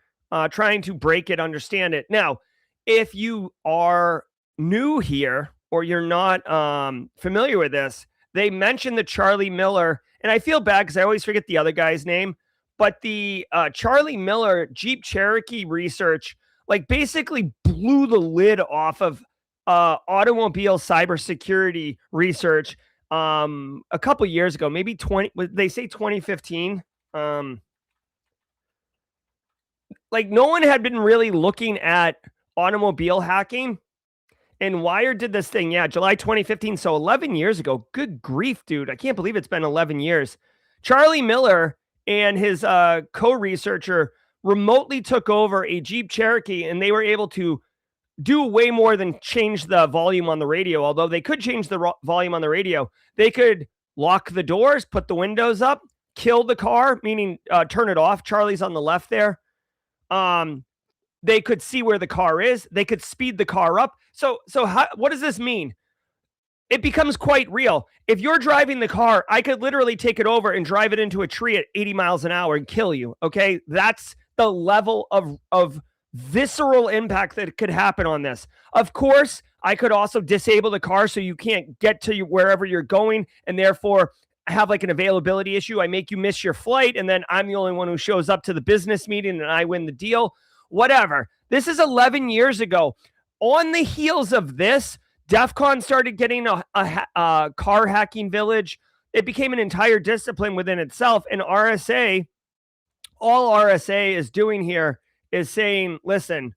trying to break it, understand it. Now, if you are new here or you're not familiar with this, they mentioned the Charlie Miller, and I feel bad because I always forget the other guy's name, but the Charlie Miller Jeep Cherokee research, like, basically blew the lid off of automobile cybersecurity research a couple years ago, maybe 2015. Like, no one had been really looking at automobile hacking, and Wired did this thing. Yeah, July 2015. So 11 years ago. Good grief, dude. I can't believe it's been 11 years. Charlie Miller and his co-researcher remotely took over a Jeep Cherokee, and they were able to do way more than change the volume on the radio. Although they could change the volume on the radio, they could lock the doors, put the windows up, kill the car, meaning turn it off. Charlie's on the left there. They could see where the car is. They could speed the car up. So what does this mean? It becomes quite real. If you're driving the car, I could literally take it over and drive it into a tree at 80 miles an hour and kill you. Okay. That's the level of visceral impact that could happen on this. Of course, I could also disable the car so you can't get to wherever you're going, and therefore have like an availability issue. I make you miss your flight, and then I'm the only one who shows up to the business meeting and I win the deal. Whatever. This is 11 years ago. On the heels of this, DEF CON started getting a car hacking village. It became an entire discipline within itself. And RSA, all RSA is doing here is saying, listen,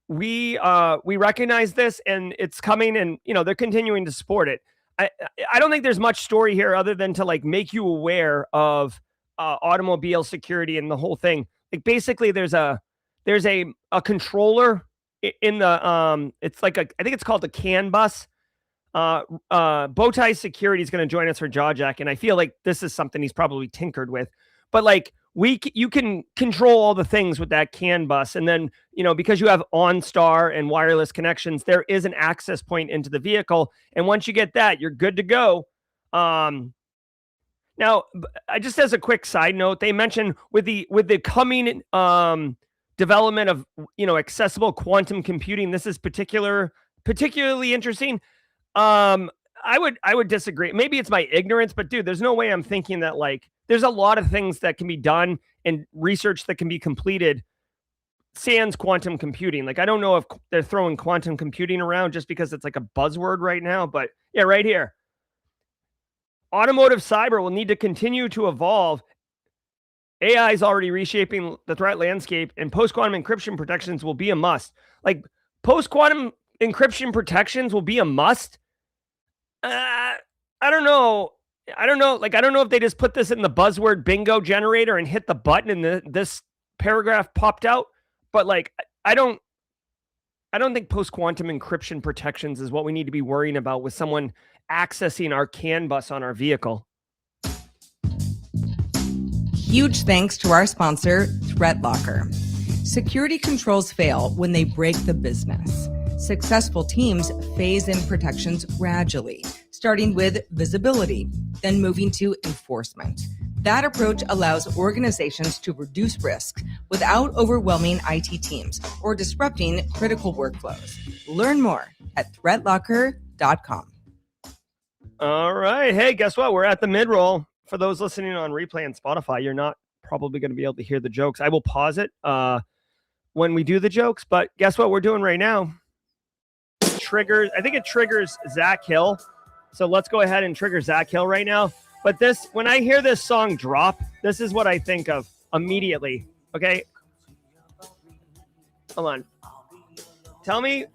we recognize this and it's coming, and, you know, they're continuing to support it. I don't think there's much story here other than to, like, make you aware of automobile security and the whole thing. Like, basically there's a controller in the it's like I think it's called the CAN bus. Bowtie Security is going to join us for Jawjacking, and I feel like this is something he's probably tinkered with. But like, you can control all the things with that CAN bus, and then, you know, because you have OnStar and wireless connections, there is an access point into the vehicle, and once you get that, you're good to go. Now, just as a quick side note, they mentioned with the coming development of, you know, accessible quantum computing, this is particularly interesting. I would disagree. Maybe it's my ignorance, but dude, there's no way I'm thinking that, like, there's a lot of things that can be done and research that can be completed sans quantum computing. Like, I don't know if they're throwing quantum computing around just because it's like a buzzword right now, but yeah, right here. Automotive cyber will need to continue to evolve. AI is already reshaping the threat landscape, and post-quantum encryption protections will be a must. Like, post-quantum encryption protections will be a must? I don't know. Like, I don't know if they just put this in the buzzword bingo generator and hit the button and this paragraph popped out. But like, I don't think post-quantum encryption protections is what we need to be worrying about with someone accessing our CAN bus on our vehicle. Huge thanks to our sponsor, ThreatLocker. Security controls fail when they break the business. Successful teams phase in protections gradually, starting with visibility, then moving to enforcement. That approach allows organizations to reduce risk without overwhelming IT teams or disrupting critical workflows. Learn more at threatlocker.com. All right. Hey, guess what? We're at the Midroll. For those listening on replay and Spotify, you're not probably going to be able to hear the jokes. I will pause it when we do the jokes, but guess what we're doing right now? I think it triggers Zach Hill. So let's go ahead and trigger Zach Hill right now. But when I hear this song drop, this is what I think of immediately. Okay. Hold on. Tell me,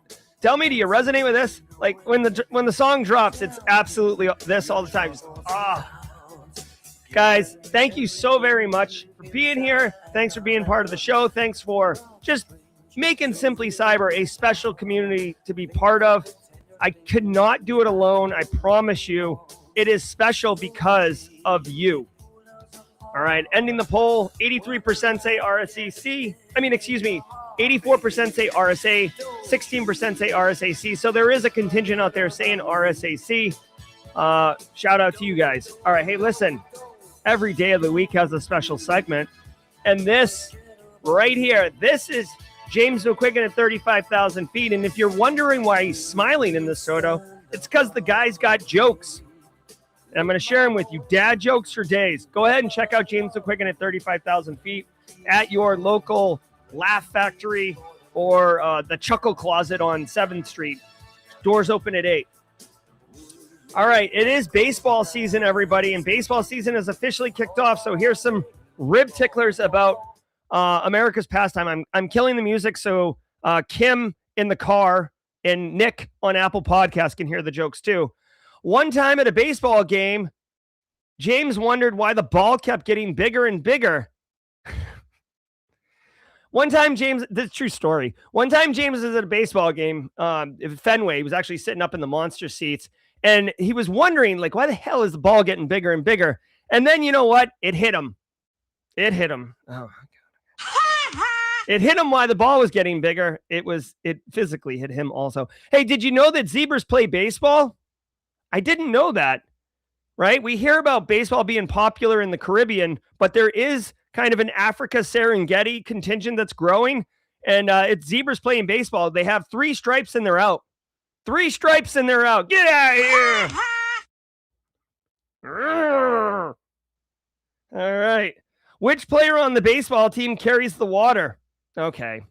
do you resonate with this? Like, when the song drops, it's absolutely this all the time. Just, Guys, thank you so very much for being here. Thanks for being part of the show. Thanks for just making Simply Cyber a special community to be part of. I could not do it alone. I promise you, it is special because of you. All right, ending the poll, 83% say RSAC. 84% say RSA, 16% say RSAC. So there is a contingent out there saying RSAC. Shout out to you guys. All right, hey, listen. Every day of the week has a special segment. And this right here, this is James McQuiggan at 35,000 feet. And if you're wondering why he's smiling in this photo, it's because the guy's got jokes. And I'm going to share them with you. Dad jokes for days. Go ahead and check out James McQuiggan at 35,000 feet at your local Laugh Factory or the Chuckle Closet on 7th Street. Doors open at 8. All right, it is baseball season, everybody, and baseball season is officially kicked off. So here's some rib ticklers about America's pastime. I'm killing the music so Kim in the car and Nick on Apple Podcasts can hear the jokes too. One time at a baseball game, James wondered why the ball kept getting bigger and bigger. One time, James, this is a true story. One time, James was at a baseball game, Fenway. He was actually sitting up in the monster seats. And he was wondering, like, why the hell is the ball getting bigger and bigger? And then, you know what? It hit him. Oh, my God. It hit him while the ball was getting bigger. It physically hit him also. Hey, did you know that zebras play baseball? I didn't know that, right? We hear about baseball being popular in the Caribbean, but there is kind of an Africa Serengeti contingent that's growing. And it's zebras playing baseball. They have 3 stripes and they're out. 3 stripes and they're out. Get out of here. All right. Which player on the baseball team carries the water? Okay.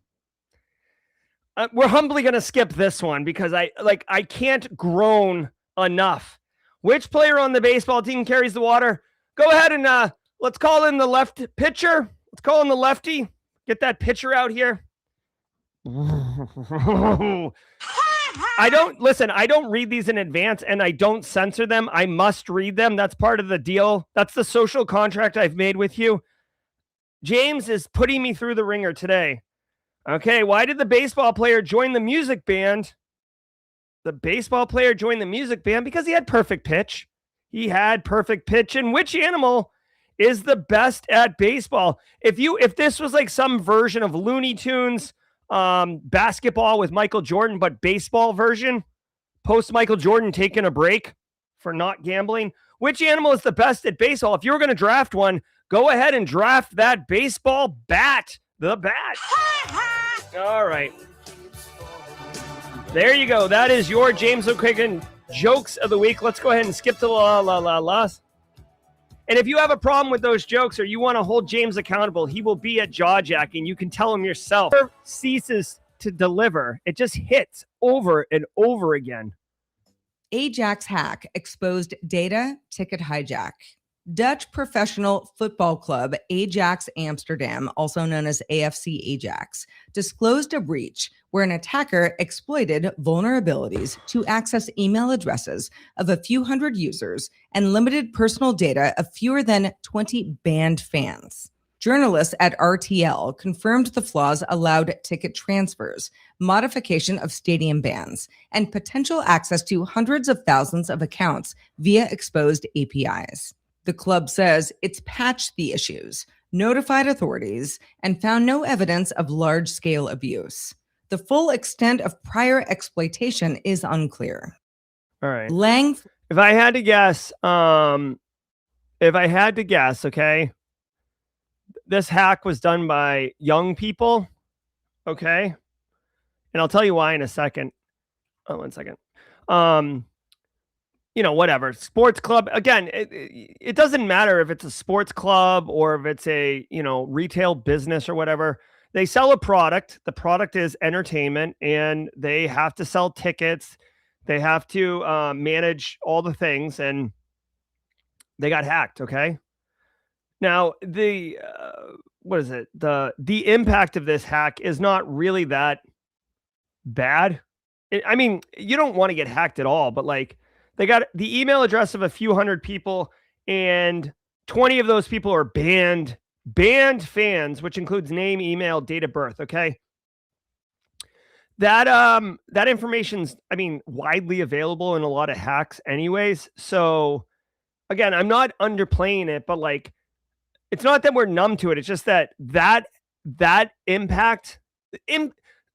We're humbly going to skip this one because I can't groan enough. Which player on the baseball team carries the water? Go ahead and let's call in the left pitcher. Let's call in the lefty. Get that pitcher out here. I don't read these in advance and I don't censor them. I must read them. That's part of the deal. That's the social contract I've made with you. James is putting me through the ringer today. Okay, why did the baseball player join the music band? The baseball player joined the music band because he had perfect pitch. He had perfect pitch. And which animal is the best at baseball? If this was like some version of Looney Tunes, basketball with Michael Jordan, but baseball version, post Michael Jordan taking a break for not gambling. Which animal is the best at baseball? If you were going to draft one, go ahead and draft that baseball bat. The bat. All right. There you go. That is your James McQuiggan jokes of the week. Let's go ahead and skip to la. And if you have a problem with those jokes or you want to hold James accountable, he will be at Jawjacking. You can tell him yourself. It never ceases to deliver. It just hits over and over again. Ajax hack exposed data ticket hijack. Dutch professional football club Ajax Amsterdam, also known as AFC Ajax, disclosed a breach where an attacker exploited vulnerabilities to access email addresses of a few hundred users and limited personal data of fewer than 20 banned fans. Journalists at RTL confirmed the flaws allowed ticket transfers, modification of stadium bans, and potential access to hundreds of thousands of accounts via exposed APIs. The club says it's patched the issues, notified authorities, and found no evidence of large-scale abuse. The full extent of prior exploitation is unclear. All right. If I had to guess, okay, this hack was done by young people, okay? And I'll tell you why in a second. Oh, 1 second. Whatever. Sports club. Again, it doesn't matter if it's a sports club or if it's a, retail business or whatever. They sell a product. The product is entertainment, and they have to sell tickets. They have to manage all the things, and they got hacked, okay? Now, the impact of this hack is not really that bad. You don't want to get hacked at all, but they got the email address of a few hundred people, and 20 of those people are banned fans, which includes name, email, date of birth. Okay. That information's, widely available in a lot of hacks anyways. So again, I'm not underplaying it, but it's not that we're numb to it. It's just that impact.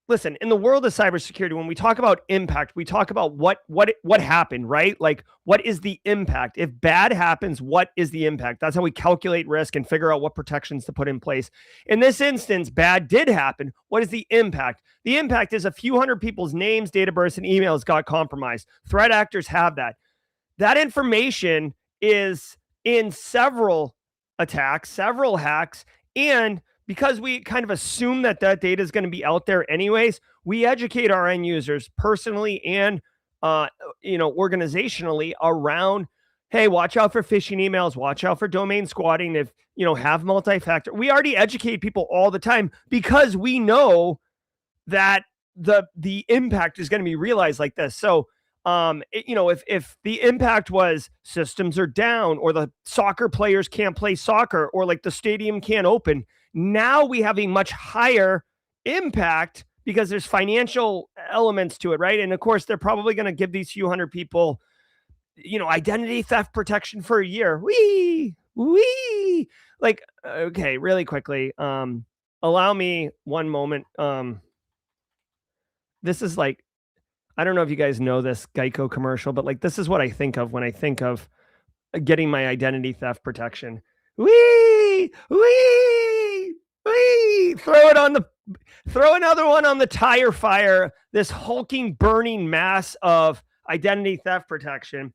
Listen, in the world of cybersecurity, when we talk about impact, we talk about what happened, right? What is the impact? If bad happens, what is the impact? That's how we calculate risk and figure out what protections to put in place. In this instance, bad did happen. What is the impact? The impact is a few hundred people's names, date of birth, and emails got compromised. Threat actors have that. That information is in several attacks, several hacks, and because we kind of assume that data is going to be out there anyways, we educate our end users personally and, organizationally around, hey, watch out for phishing emails, watch out for domain squatting. If, have multi-factor, we already educate people all the time because we know that the impact is going to be realized like this. So, if the impact was systems are down or the soccer players can't play soccer or the stadium can't open, now we have a much higher impact because there's financial elements to it, right? And of course, they're probably going to give these few hundred people, identity theft protection for a year. Okay, really quickly. Allow me one moment. This is I don't know if you guys know this Geico commercial, but this is what I think of when I think of getting my identity theft protection. Wee! Throw another one on the tire fire. This hulking, burning mass of identity theft protection.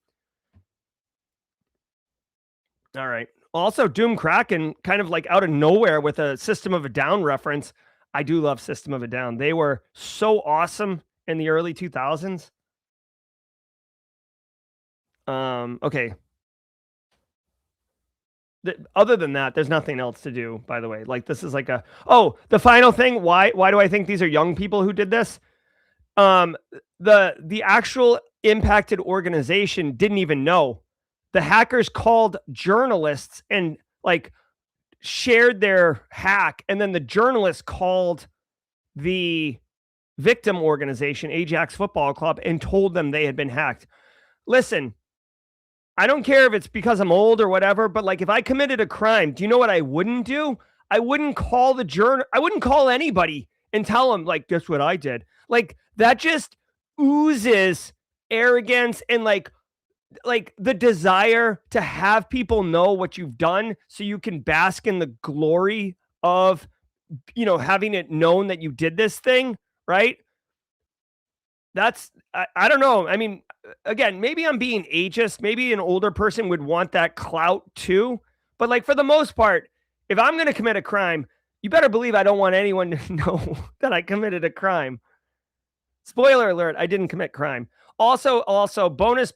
All right. Also, Doom Kraken, kind of out of nowhere with a System of a Down reference. I do love System of a Down. They were so awesome in the early 2000s. Okay. Other than that, there's nothing else to do, by the way. This is the final thing. Why do I think these are young people who did this? The actual impacted organization didn't even know. The hackers called journalists and shared their hack. And then the journalists called the victim organization, Ajax Football Club, and told them they had been hacked. Listen, I don't care if it's because I'm old or whatever, but if I committed a crime, do you know what I wouldn't do? I wouldn't call I wouldn't call anybody and tell them, guess what I did? That just oozes arrogance and the desire to have people know what you've done so you can bask in the glory of, having it known that you did this thing, right? I don't know. I mean, again, maybe I'm being ageist. Maybe an older person would want that clout too. But like for the most part, if I'm going to commit a crime, you better believe I don't want anyone to know that I committed a crime. Spoiler alert, I didn't commit crime. Also, bonus.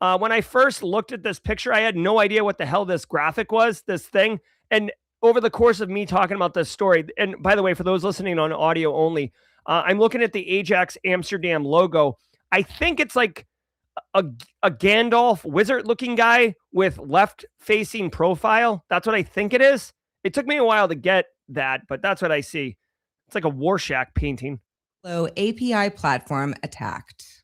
When I first looked at this picture, I had no idea what the hell this graphic was, this thing. And over the course of me talking about this story, and by the way, for those listening on audio only, I'm looking at the Ajax Amsterdam logo. I think it's like a Gandalf wizard looking guy with left facing profile. That's what I think it is. It took me a while to get that, but that's what I see. It's like a Rorschach painting. API platform attacked.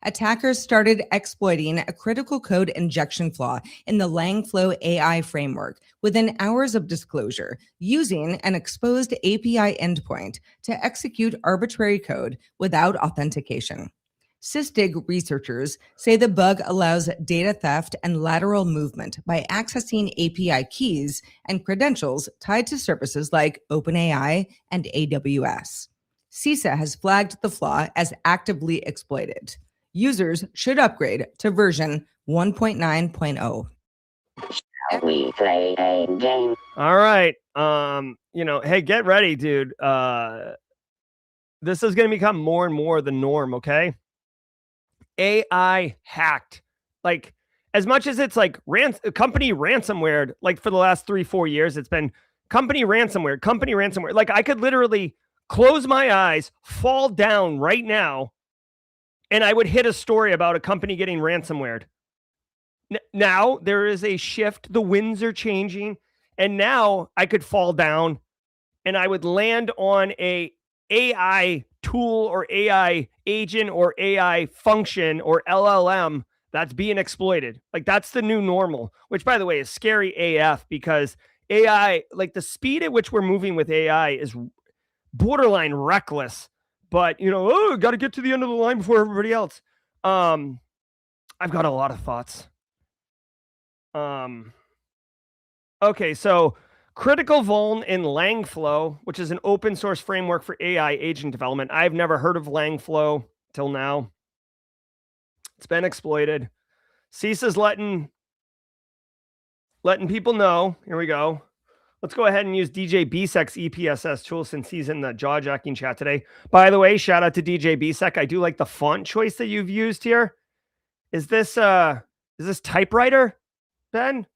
Attackers started exploiting a critical code injection flaw in the Langflow AI framework within hours of disclosure, using an exposed API endpoint to execute arbitrary code without authentication. SysDig researchers say the bug allows data theft and lateral movement by accessing API keys and credentials tied to services like OpenAI and AWS. CISA has flagged the flaw as actively exploited. Users should upgrade to version 1.9.0. Shall we play a game? All right. Hey, get ready, dude. This is going to become more and more the norm, okay? AI hacked. Like, as much as it's like company ransomware, like for the last 3-4 years, it's been company ransomware. Like, I could literally close my eyes, fall down right now, and I would hit a story about a company getting ransomware. Now there is a shift. The winds are changing. And now I could fall down and I would land on a AI tool or AI agent or AI function or LLM that's being exploited. Like, that's the new normal, which, by the way, is scary AF, because AI, like the speed at which we're moving with AI is borderline reckless. But, got to get to the end of the line before everybody else. I've got a lot of thoughts. Okay, so critical vuln in Langflow, which is an open source framework for AI agent development. I've never heard of Langflow till now. It's been exploited. CISA's letting people know. Here we go. Let's go ahead and use DJ BSEC's EPSS tool since he's in the Jawjacking chat today. By the way, shout out to DJ BSEC. I do like the font choice that you've used here. Is this typewriter, Ben?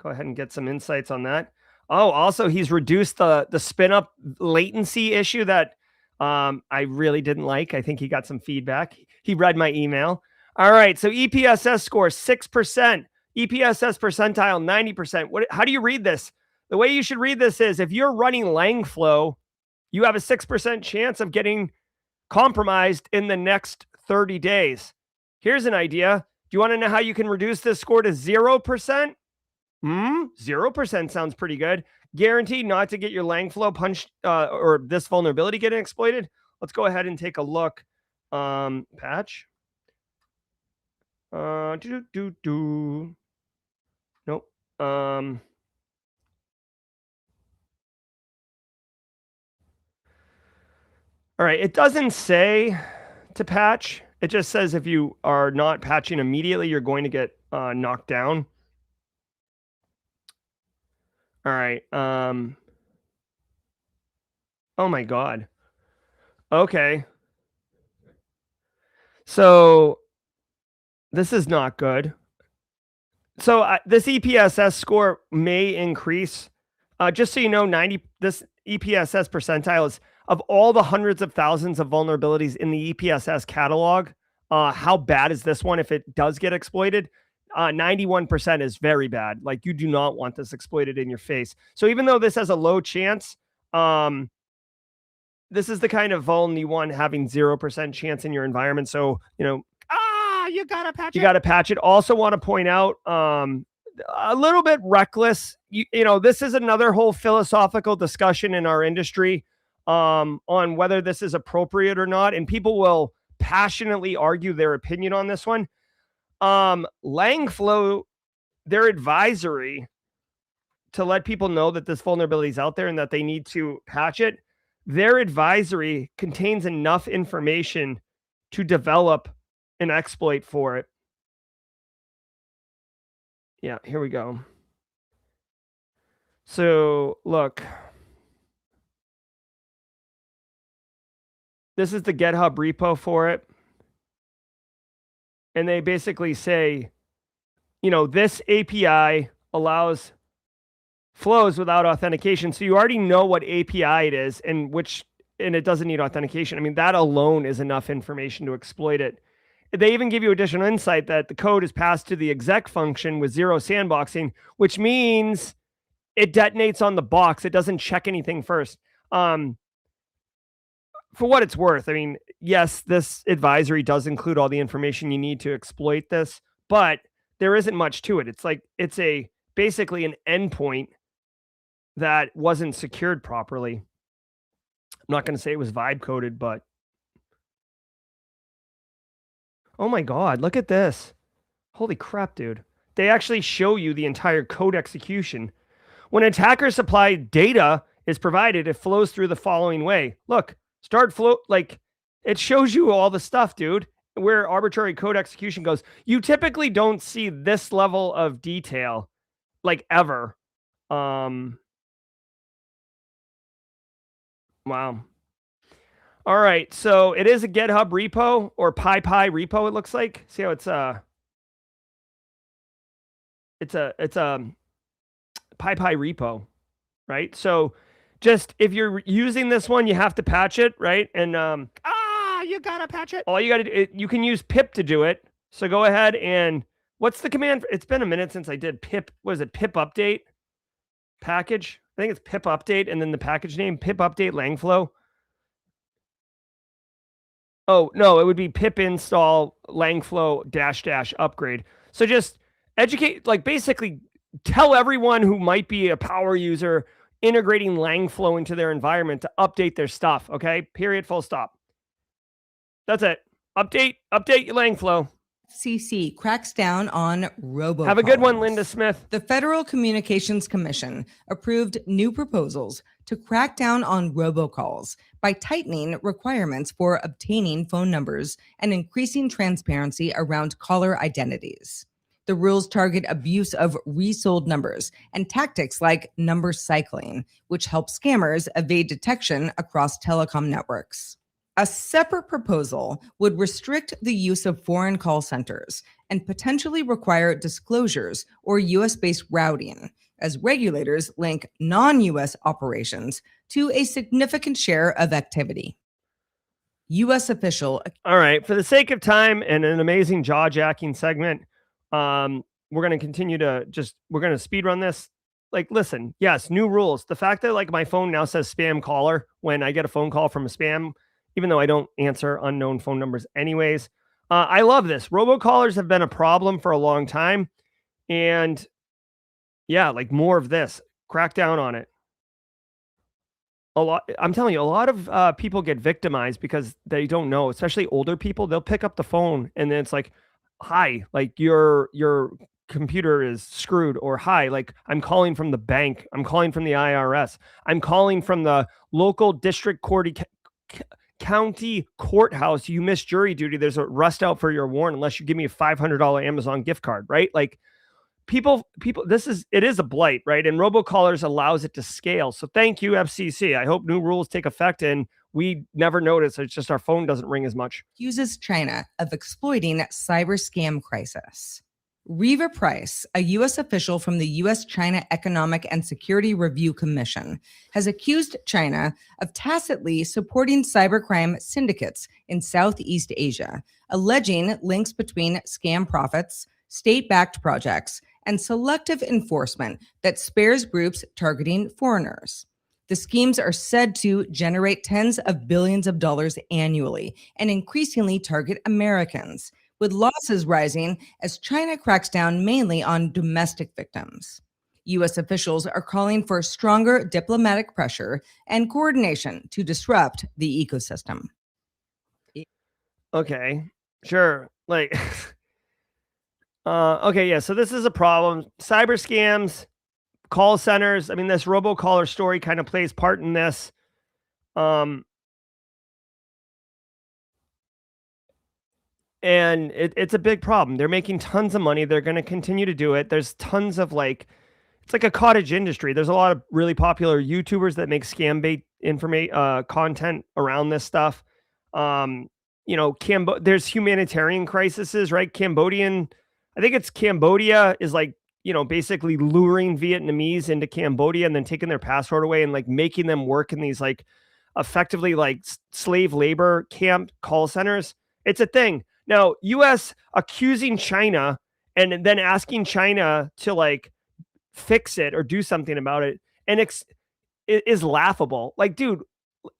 Go ahead and get some insights on that. Oh, also, he's reduced the spin up latency issue that I really didn't like. I think he got some feedback. He read my email. All right, so EPSS score 6%, EPSS percentile 90%. How do you read this? The way you should read this is, if you're running Langflow, you have a 6% chance of getting compromised in the next 30 days. Here's an idea. Do you want to know how you can reduce this score to 0%? 0% sounds pretty good. Guaranteed not to get your Langflow punched or this vulnerability getting exploited. Let's go ahead and take a look. Patch. Nope. All right. It doesn't say to patch. It just says if you are not patching immediately, you're going to get knocked down. All right. Oh my God. Okay. So this is not good. So this EPSS score may increase. Just so you know, this EPSS percentile is of all the hundreds of thousands of vulnerabilities in the EPSS catalog. How bad is this one if it does get exploited? 91% is very bad. Like, you do not want this exploited in your face. So even though this has a low chance, this is the kind of vuln you want having 0% chance in your environment. So, you gotta patch it. You gotta patch it. Also want to point out, a little bit reckless. This is another whole philosophical discussion in our industry on whether this is appropriate or not. And people will passionately argue their opinion on this one. Langflow, their advisory to let people know that this vulnerability is out there and that they need to patch it, their advisory contains enough information to develop an exploit for it. Yeah, here we go. So look, this is the GitHub repo for it. And they basically say, you know, this API allows flows without authentication. So you already know what API it is and it doesn't need authentication. I mean, that alone is enough information to exploit it. They even give you additional insight that the code is passed to the exec function with zero sandboxing, which means it detonates on the box. It doesn't check anything first. For what it's worth, I mean, yes, this advisory does include all the information you need to exploit this, but there isn't much to it. It's like, it's basically an endpoint that wasn't secured properly. I'm not going to say it was vibe coded, but oh my God, look at this. Holy crap, dude. They actually show you the entire code execution. When attacker supply data is provided, it flows through the following way. Look, start flow, like it shows you all the stuff, dude, where arbitrary code execution goes. You typically don't see this level of detail, like ever. Wow. All right, so it is a GitHub repo or PyPy repo. It looks like. See how it's a PyPy repo, right? So just if you're using this one, you have to patch it, right? And you gotta patch it. All you gotta do, you can use pip to do it. So go ahead and what's the command? It's been a minute since I did pip. Was it pip update package? I think it's pip update and then the package name pip update langflow. Oh no, it would be pip install langflow -- upgrade. So just educate, like basically tell everyone who might be a power user integrating langflow into their environment to update their stuff. Okay, period, full stop. That's it. Update your langflow. FCC cracks down on robocalls. Have a good one, Linda Smith. The Federal Communications Commission approved new proposals to crack down on robocalls by tightening requirements for obtaining phone numbers and increasing transparency around caller identities. The rules target abuse of resold numbers and tactics like number cycling, which help scammers evade detection across telecom networks. A separate proposal would restrict the use of foreign call centers and potentially require disclosures or US-based routing, as regulators link non-US operations to a significant share of activity. US official. All right, for the sake of time and an amazing jaw-jacking segment, we're going to continue to we're going to speed run this. Like, listen, yes, new rules. The fact that like my phone now says spam caller when I get a phone call from a spam, even though I don't answer unknown phone numbers anyways. I love this. Robocallers have been a problem for a long time. And yeah, like more of this. Crack down on it. I'm telling you, a lot of people get victimized because they don't know, especially older people. They'll pick up the phone and then it's like, hi, like your computer is screwed, or hi, like I'm calling from the bank. I'm calling from the IRS. I'm calling from the local district county courthouse. You missed jury duty. There's a rust out for your warrant unless you give me a $500 Amazon gift card, right? Like people, it is a blight, right? And robocallers allows it to scale. So thank you, FCC. I hope new rules take effect and we never notice. It's just our phone doesn't ring as much. Accuses China of exploiting cyber scam crisis. Reva Price, a U.S. official from the U.S.-China Economic and Security Review Commission, has accused China of tacitly supporting cybercrime syndicates in Southeast Asia, alleging links between scam profits, state-backed projects, and selective enforcement that spares groups targeting foreigners. The schemes are said to generate tens of billions of dollars annually and increasingly target Americans, with losses rising as China cracks down mainly on domestic victims. U.S. officials are calling for stronger diplomatic pressure and coordination to disrupt the ecosystem. Okay, sure. Like, okay, yeah, so this is a problem. Cyber scams, call centers. I mean, this robocaller story kind of plays part in this. And it's a big problem. They're making tons of money. They're going to continue to do it. There's tons of it's like a cottage industry. There's a lot of really popular YouTubers that make scam bait content around this stuff. There's humanitarian crises, right? I think it's Cambodia is basically luring Vietnamese into Cambodia and then taking their passport away and making them work in these effectively slave labor camp call centers. It's a thing. Now, US accusing China and then asking China to fix it or do something about it and it is laughable. Dude,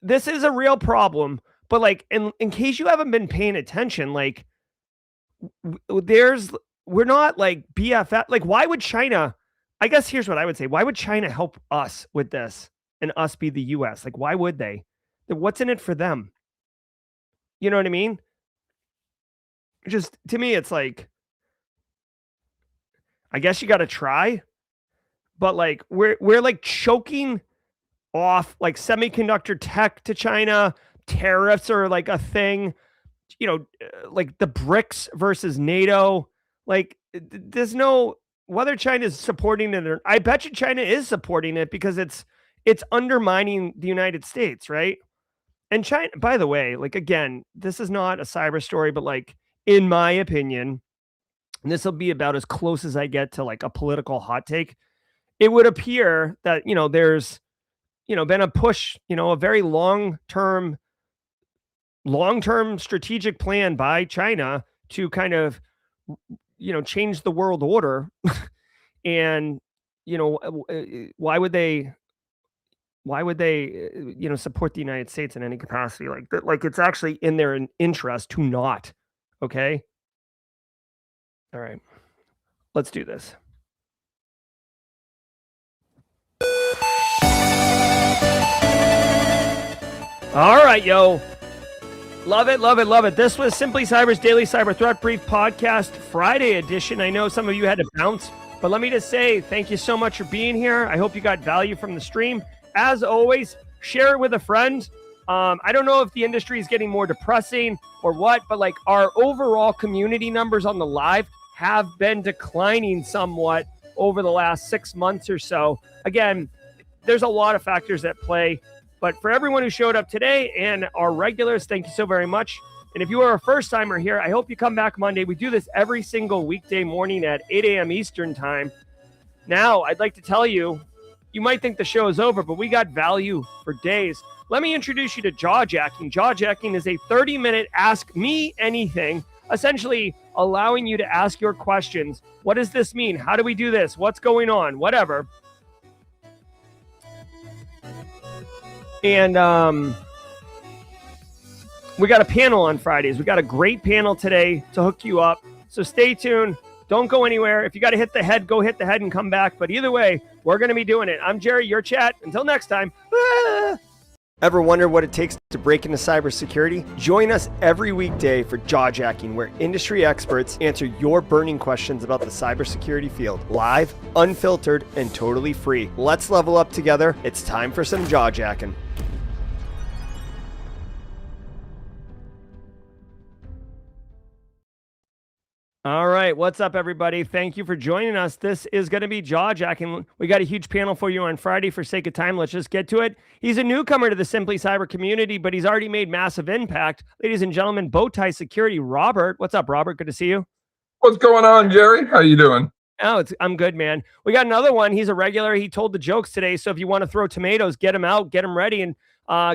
this is a real problem, but in case you haven't been paying attention, we're not BFF. Why would China, I guess here's what I would say. Why would China help us with this and us be the US? Why would they? What's in it for them? You know what I mean? Just to me, it's I guess you got to try, but we're choking off semiconductor tech to China. Tariffs are a thing, the BRICS versus NATO. There's no, whether China is supporting it or I bet you China is supporting it because it's undermining the United States, right? And China, by the way, again, this is not a cyber story, but in my opinion, and this will be about as close as I get to a political hot take, it would appear that, there's, been a push, a very long-term strategic plan by China to kind of, change the world order. And, why would they, support the United States in any capacity like that? It's actually in their interest to not. Okay. All right. Let's do this. All right, yo. Love it, love it, love it. This was Simply Cyber's Daily Cyber Threat Brief Podcast Friday edition. I know some of you had to bounce, but let me just say thank you so much for being here. I hope you got value from the stream. As always, share it with a friend. I don't know if the industry is getting more depressing or what, but our overall community numbers on the live have been declining somewhat over the last 6 months or so. Again, there's a lot of factors at play, but for everyone who showed up today and our regulars, thank you so very much. And if you are a first timer here, I hope you come back Monday. We do this every single weekday morning at 8 a.m. Eastern time. Now, I'd like to tell you, you might think the show is over, but we got value for days. Let me introduce you to Jawjacking. Jawjacking is a 30-minute Ask Me Anything, essentially allowing you to ask your questions. What does this mean? How do we do this? What's going on? Whatever. And we got a panel on Fridays. We got a great panel today to hook you up. So stay tuned. Don't go anywhere. If you got to hit the head, go hit the head and come back. But either way, we're going to be doing it. I'm Jerry, your chat. Until next time. Ever wonder what it takes to break into cybersecurity? Join us every weekday for Jawjacking, where industry experts answer your burning questions about the cybersecurity field. Live, unfiltered, and totally free. Let's level up together. It's time for some Jawjacking. All right, what's up, everybody? Thank you for joining us. This is going to be Jawjacking. We got a huge panel for you on Friday. For sake of time, let's just get to it. He's a newcomer to the Simply Cyber community, but he's already made massive impact. Ladies and gentlemen, Bowtie Security, Robert. What's up, Robert? Good to see you. What's going on, Jerry? How you doing? Oh, I'm good, man. We got another one. He's a regular. He told the jokes today, so if you want to throw tomatoes, get him out, get him ready, and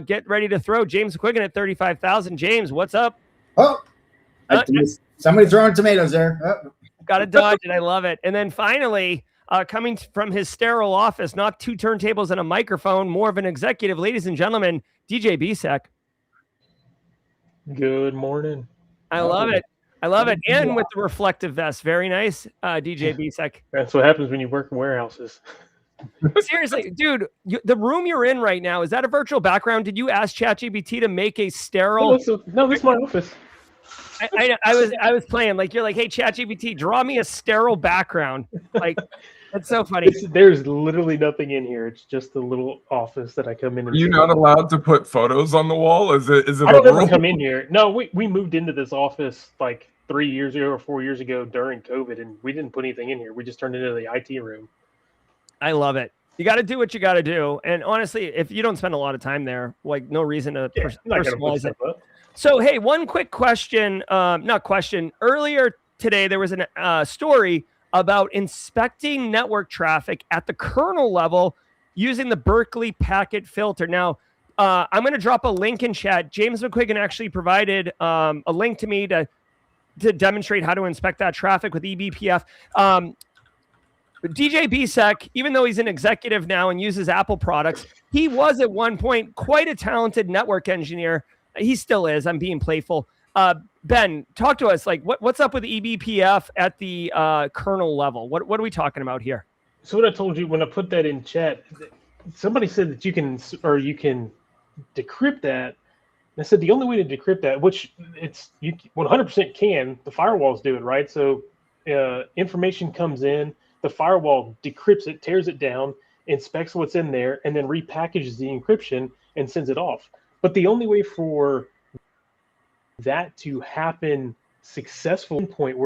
get ready to throw. James Quiggin at 35,000. James, what's up? Oh, somebody throwing tomatoes there. Oh. Got to dodge it. I love it. And then finally, coming from his sterile office, not two turntables and a microphone, more of an executive, ladies and gentlemen, DJ Bisek. Good morning. I love it. I love it. And with the reflective vest. Very nice, DJ Bisek. That's what happens when you work in warehouses. Seriously, dude, the room you're in right now, is that a virtual background? Did you ask ChatGPT to make a sterile? No, this is my office. I was playing like, you're like, hey, ChatGPT, draw me a sterile background. Like, that's so funny. There's literally nothing in here. It's just a little office that I come in. Are you not allowed to put photos on the wall? Is it? I don't ever come in here. No, we moved into this office like 3 years ago or 4 years ago during COVID, and we didn't put anything in here. We just turned it into the IT room. I love it. You got to do what you got to do. And honestly, if you don't spend a lot of time there, like no reason to personalize it. So, hey, one quick question, not question. Earlier today, there was a story about inspecting network traffic at the kernel level using the Berkeley packet filter. Now, I'm going to drop a link in chat. James McQuiggan actually provided a link to me to demonstrate how to inspect that traffic with eBPF. DJ Bisek, even though he's an executive now and uses Apple products, he was at one point quite a talented network engineer. He still is. I'm being playful. Ben, talk to us. Like, what's up with eBPF at the kernel level? What are we talking about here? So what I told you when I put that in chat, somebody said that you can decrypt that. And I said the only way to decrypt that, which you 100% can, the firewalls do it, right? So information comes in. The firewall decrypts it, tears it down, inspects what's in there, and then repackages the encryption and sends it off. But the only way for that to happen successfully, point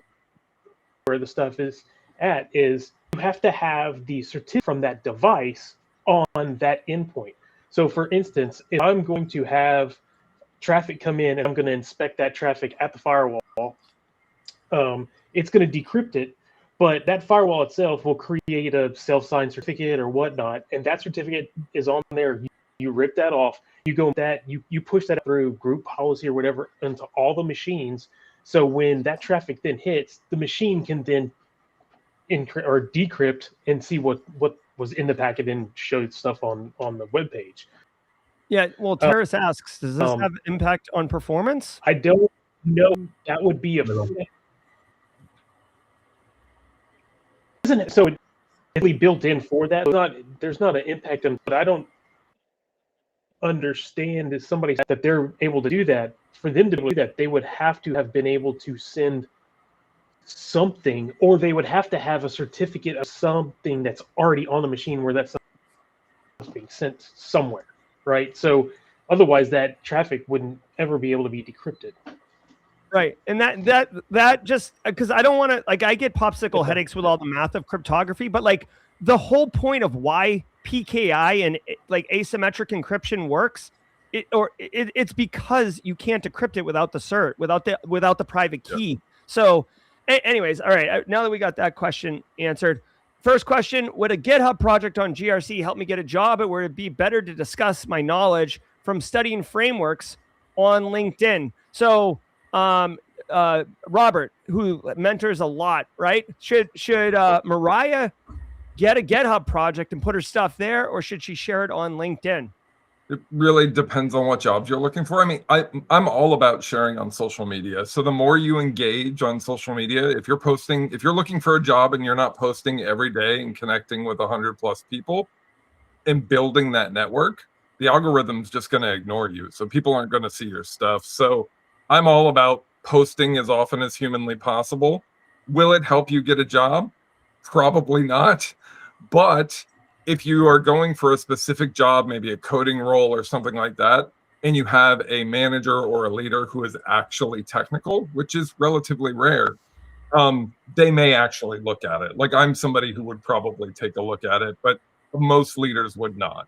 where the stuff is at, is you have to have the certificate from that device on that endpoint. So for instance, if I'm going to have traffic come in and I'm going to inspect that traffic at the firewall, it's going to decrypt it. But that firewall itself will create a self-signed certificate or whatnot, and that certificate is on there. You rip that off. You go that you push that through group policy or whatever into all the machines. So when that traffic then hits, the machine can then encrypt or decrypt and see what was in the packet and show stuff on the web page. Yeah. Well, Terrace asks, does this have impact on performance? I don't know. That would be a isn't it? So it's built in for that. There's not an impact on, but I don't understand if somebody that they're able to do that. For them to do that, they would have to have been able to send something, or they would have to have a certificate of something that's already on the machine where that's being sent somewhere, right? So otherwise, that traffic wouldn't ever be able to be decrypted. Right. And that just, because I don't want to, like, I get popsicle headaches with all the math of cryptography, but like the whole point of why PKI and like asymmetric encryption works, it's because you can't decrypt it without the cert, without the private key. Yep. So anyways, all right. Now that we got that question answered, first question, would a GitHub project on GRC help me get a job, or would it be better to discuss my knowledge from studying frameworks on LinkedIn? So, Robert, who mentors a lot, right? Should Mariah get a GitHub project and put her stuff there, or should she share it on LinkedIn? It really depends on what jobs you're looking for. I mean, I'm all about sharing on social media. So the more you engage on social media, if you're looking for a job and you're not posting every day and connecting with 100+ people and building that network, the algorithm's just going to ignore you. So people aren't going to see your stuff. So I'm all about posting as often as humanly possible. Will it help you get a job? Probably not. But if you are going for a specific job, maybe a coding role or something like that, and you have a manager or a leader who is actually technical, which is relatively rare, they may actually look at it. Like, I'm somebody who would probably take a look at it, but most leaders would not.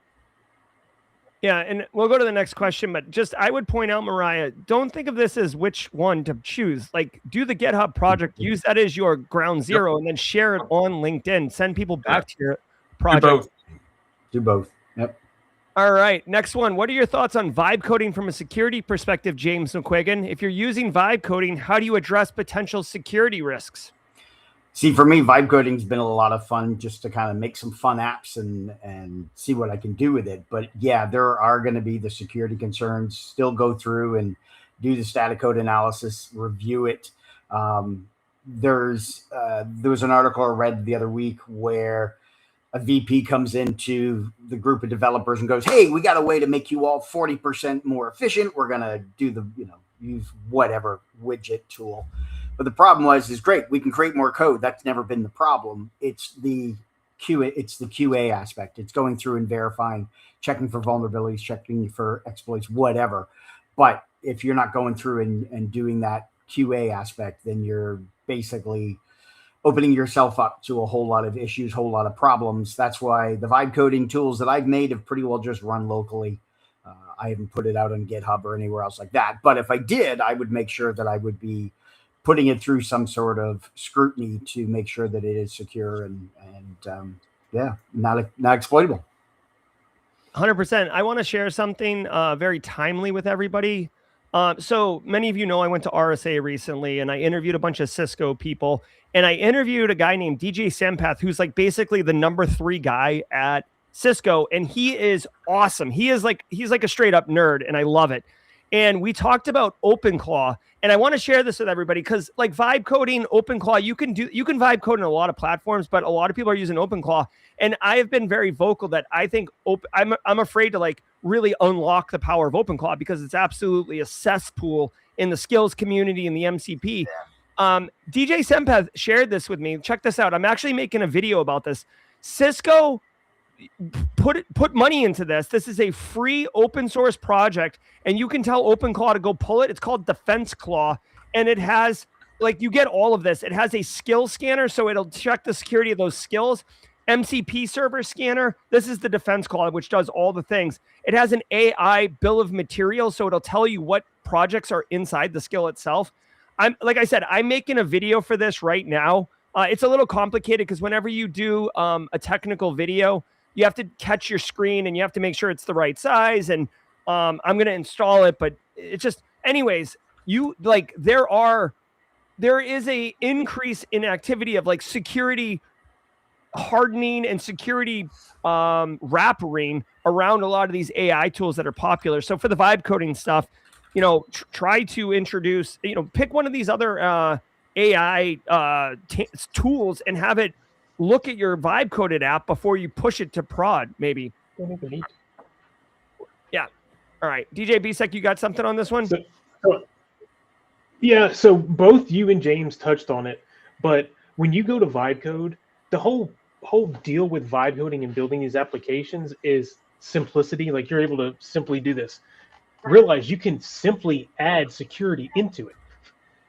Yeah, and we'll go to the next question, but just I would point out, Mariah, don't think of this as which one to choose. Like, do the GitHub project, use that as your ground zero, and then share it on LinkedIn. Send people back to your project. Do both. Yep. All right, next one. What are your thoughts on vibe coding from a security perspective, James McQuiggan? If you're using vibe coding, how do you address potential security risks? See, for me, vibe coding's been a lot of fun just to kind of make some fun apps and see what I can do with it. But yeah, there are going to be the security concerns. Still go through and do the static code analysis, review it. There was an article I read the other week where a VP comes into the group of developers and goes, "Hey, we got a way to make you all 40% more efficient. We're going to do use whatever widget tool." But the problem is great. We can create more code. That's never been the problem. It's the QA aspect. It's going through and verifying, checking for vulnerabilities, checking for exploits, whatever. But if you're not going through and doing that QA aspect, then you're basically opening yourself up to a whole lot of issues, whole lot of problems. That's why the vibe coding tools that I've made have pretty well just run locally. I haven't put it out on GitHub or anywhere else like that. But if I did, I would make sure that I would be putting it through some sort of scrutiny to make sure that it is secure and not exploitable. 100%. I want to share something very timely with everybody. So many of you know I went to RSA recently and I interviewed a bunch of Cisco people, and I interviewed a guy named DJ Sampath, who's like basically the number 3 guy at Cisco, and he is awesome. He's like a straight up nerd, and I love it. And we talked about OpenClaw, and I want to share this with everybody because like vibe coding, OpenClaw, you can vibe code in a lot of platforms, but a lot of people are using OpenClaw. And I have been very vocal that I think I'm afraid to like really unlock the power of OpenClaw because it's absolutely a cesspool in the skills community and the MCP. DJ Sempath shared this with me. Check this out. I'm actually making a video about this. Cisco put money into this. This is a free open source project, and you can tell OpenClaw to go pull it. It's called Defense Claw, and it has like you get all of this. It has a skill scanner, so it'll check the security of those skills. MCP server scanner. This is the Defense Claw, which does all the things. It has an AI bill of materials, so it'll tell you what projects are inside the skill itself. Like I said, I'm making a video for this right now. It's a little complicated because whenever you do a technical video, you have to catch your screen and you have to make sure it's the right size. And I'm going to install it, but it's just, anyways, there is a increase in activity of like security hardening and security wrapping around a lot of these AI tools that are popular. So for the vibe coding stuff, try to introduce, pick one of these other AI tools and have it look at your vibe coded app before you push it to prod, maybe. Yeah. All right. DJ Bisek, you got something on this one? So both you and James touched on it, but when you go to vibe code, the whole deal with vibe coding and building these applications is simplicity. Like you're able to simply do this. Realize you can simply add security into it.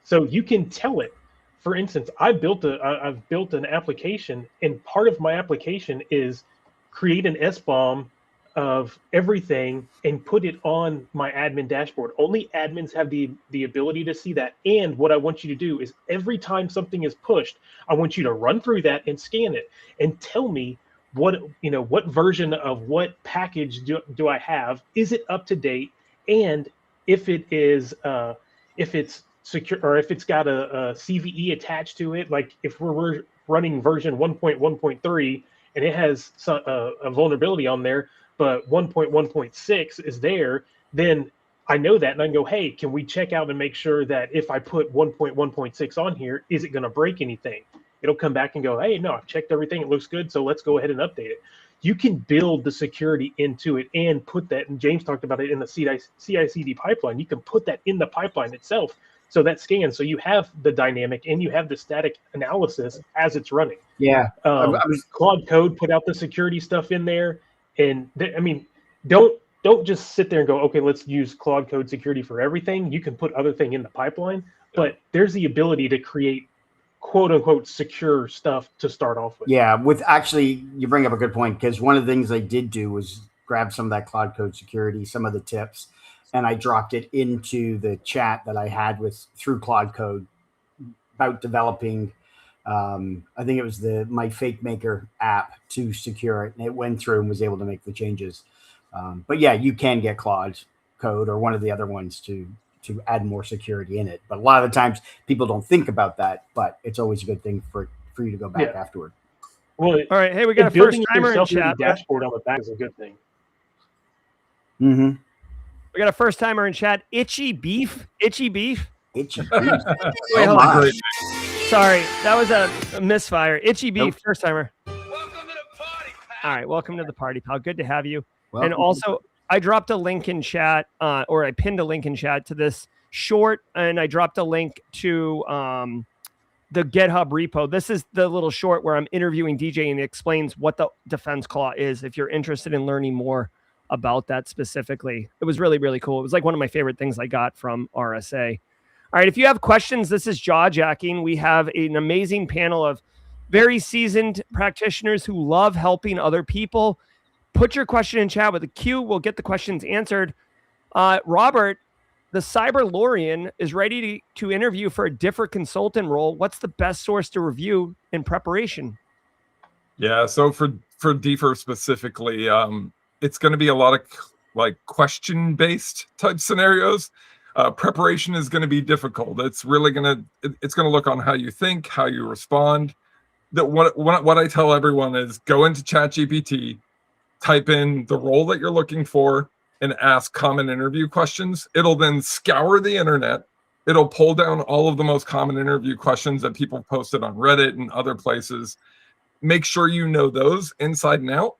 So you can tell it, for instance, I've built an application, and part of my application is create an SBOM of everything and put it on my admin dashboard. Only admins have the ability to see that. And what I want you to do is every time something is pushed, I want you to run through that and scan it and tell me what version of what package do I have? Is it up to date? And if it is, if it's secure, or if it's got a CVE attached to it, like if we're running version 1.1.3 and it has a vulnerability on there, but 1.1.6 is there, then I know that and I can go, hey, can we check out and make sure that if I put 1.1.6 on here, is it going to break anything? It'll come back and go, hey, no, I've checked everything. It looks good. So let's go ahead and update it. You can build the security into it and put that, and James talked about it in the CI/CD pipeline. You can put that in the pipeline itself. So that scans. So you have the dynamic and you have the static analysis as it's running. Yeah. Claude Code put out the security stuff in there. And don't just sit there and go, okay, let's use Claude Code security for everything. You can put other thing in the pipeline, but there's the ability to create quote unquote secure stuff to start off with. Yeah. You bring up a good point, because one of the things I did do was grab some of that Claude Code security, some of the tips, and I dropped it into the chat that I had through Claude Code about developing. I think it was my Fake Maker app to secure it, and it went through and was able to make the changes. But yeah, you can get Claude Code or one of the other ones to add more security in it. But a lot of the times people don't think about that, but it's always a good thing for you to go back afterward. Well, all right. Hey, we got a first timer in chat. Dashboard on the back is a good thing. Mm-hmm. We got a first timer in chat. Itchy beef. Itchy beef. Wait, hold on. Sorry, that was a misfire. Itchy beef, first timer. Welcome to the party, pal. All right, welcome to the party, pal. Good to have you. And also, I dropped a link in chat, or I pinned a link in chat to this short, and I dropped a link to the GitHub repo. This is the little short where I'm interviewing DJ, and it explains what the Defense Claw is. If you're interested in learning more about that specifically, it was really, really cool. It was like one of my favorite things I got from RSA. All right, if you have questions, this is Jawjacking. We have an amazing panel of very seasoned practitioners who love helping other people. Put your question in chat with a Q. We'll get the questions answered. Robert, the Cyberlorian is ready to interview for a different consultant role. What's the best source to review in preparation? Yeah, so for DFIR specifically, it's going to be a lot of like question-based type scenarios. Preparation is going to be difficult. It's really going to look on how you think, how you respond. What I tell everyone is go into ChatGPT, type in the role that you're looking for, and ask common interview questions. It'll then scour the internet. It'll pull down all of the most common interview questions that people posted on Reddit and other places. Make sure you know those inside and out.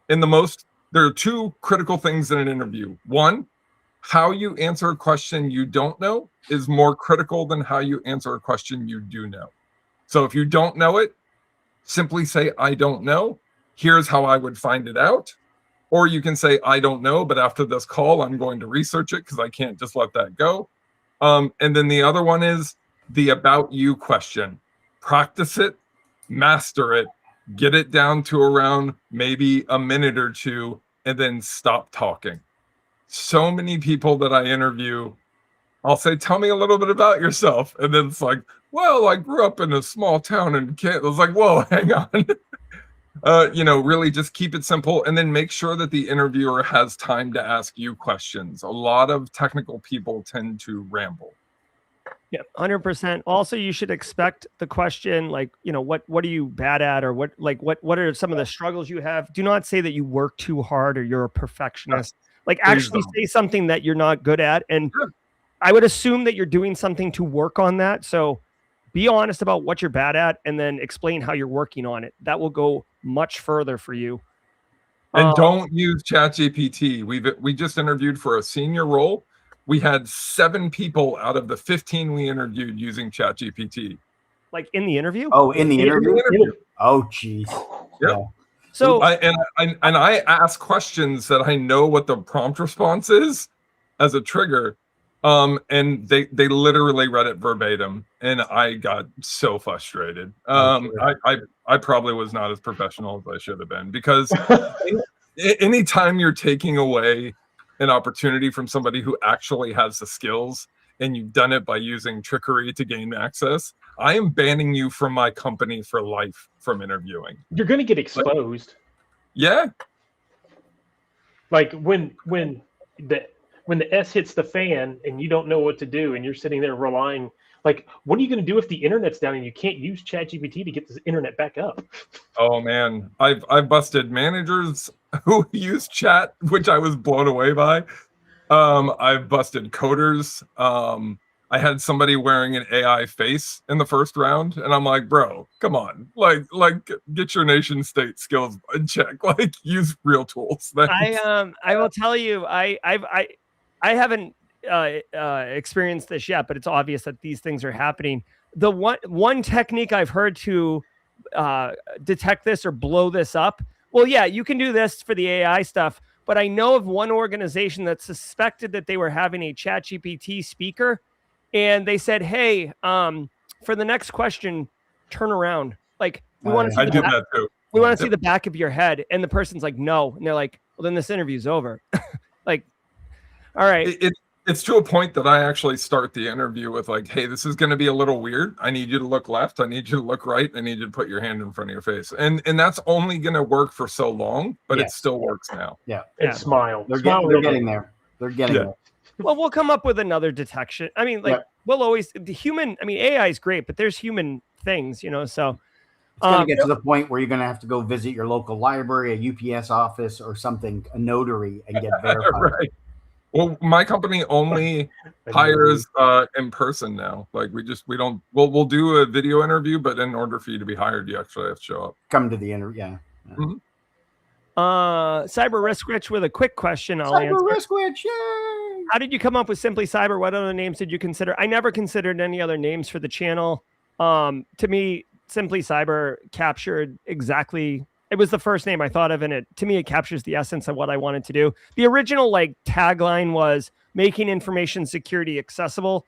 There are two critical things in an interview. One, how you answer a question you don't know is more critical than how you answer a question you do know. So if you don't know it, simply say, I don't know. Here's how I would find it out. Or you can say, I don't know, but after this call, I'm going to research it because I can't just let that go. And then the other one is the about you question. Practice it, master it, get it down to around maybe a minute or two, and then stop talking. So many people that I interview, I'll say, tell me a little bit about yourself. And then it's like, well, I grew up in a small town in Kansas. I was like, whoa, hang on. Really just keep it simple and then make sure that the interviewer has time to ask you questions. A lot of technical people tend to ramble. Yeah, 100%. Also, you should expect the question like, what are you bad at, or what are some of the struggles you have? Do not say that you work too hard or you're a perfectionist. Like actually say something that you're not good at. And I would assume that you're doing something to work on that. So be honest about what you're bad at and then explain how you're working on it. That will go much further for you. And don't use ChatGPT. We just interviewed for a senior role. We had 7 people out of the 15 we interviewed using ChatGPT. Like in the interview? Oh, in the interview? Oh, geez. Yeah. So I ask questions that I know what the prompt response is as a trigger. And they literally read it verbatim, and I got so frustrated. I probably was not as professional as I should have been, because anytime you're taking away an opportunity from somebody who actually has the skills and you've done it by using trickery to gain access, I am banning you from my company for life from interviewing. You're going to get exposed. Yeah. Like when the S hits the fan and you don't know what to do and you're sitting there relying, like, what are you going to do if the internet's down and you can't use ChatGPT to get this internet back up? Oh, man. I've busted managers who use chat, which I was blown away by. I've busted coders. I had somebody wearing an AI face in the first round, and I'm like, bro, come on. Like get your nation state skills in check. Like, use real tools. I will tell you, I haven't experienced this yet, but it's obvious that these things are happening. The one technique I've heard to detect this or blow this up. Well, yeah, you can do this for the AI stuff, but I know of one organization that suspected that they were having a ChatGPT speaker, and they said, "Hey, for the next question, turn around. Like, we want to see that too. We want to see the back of your head." And the person's like, "No," and they're like, "Well, then this interview's over." Like, all right. It's to a point that I actually start the interview with like, hey, this is going to be a little weird. I need you to look left. I need you to look right. I need you to put your hand in front of your face. And that's only going to work for so long, but it still works now. Yeah. And smile. They're getting there. They're getting there. Well, we'll come up with another detection. I mean, we'll always, AI is great, but there's human things, so. It's going to get to the point where you're going to have to go visit your local library, a UPS office or something, a notary, and get verified. Right. Well, my company only hires in person now. Like we'll do a video interview, but in order for you to be hired, you actually have to show up. Come to the interview, yeah. Mm-hmm. Cyber Risk Rich with a quick question. Cyber Risk Rich, yay! How did you come up with Simply Cyber? What other names did you consider? I never considered any other names for the channel. To me, Simply Cyber captured exactly. It was the first name I thought of, and it captures the essence of what I wanted to do. The original tagline was making information security accessible.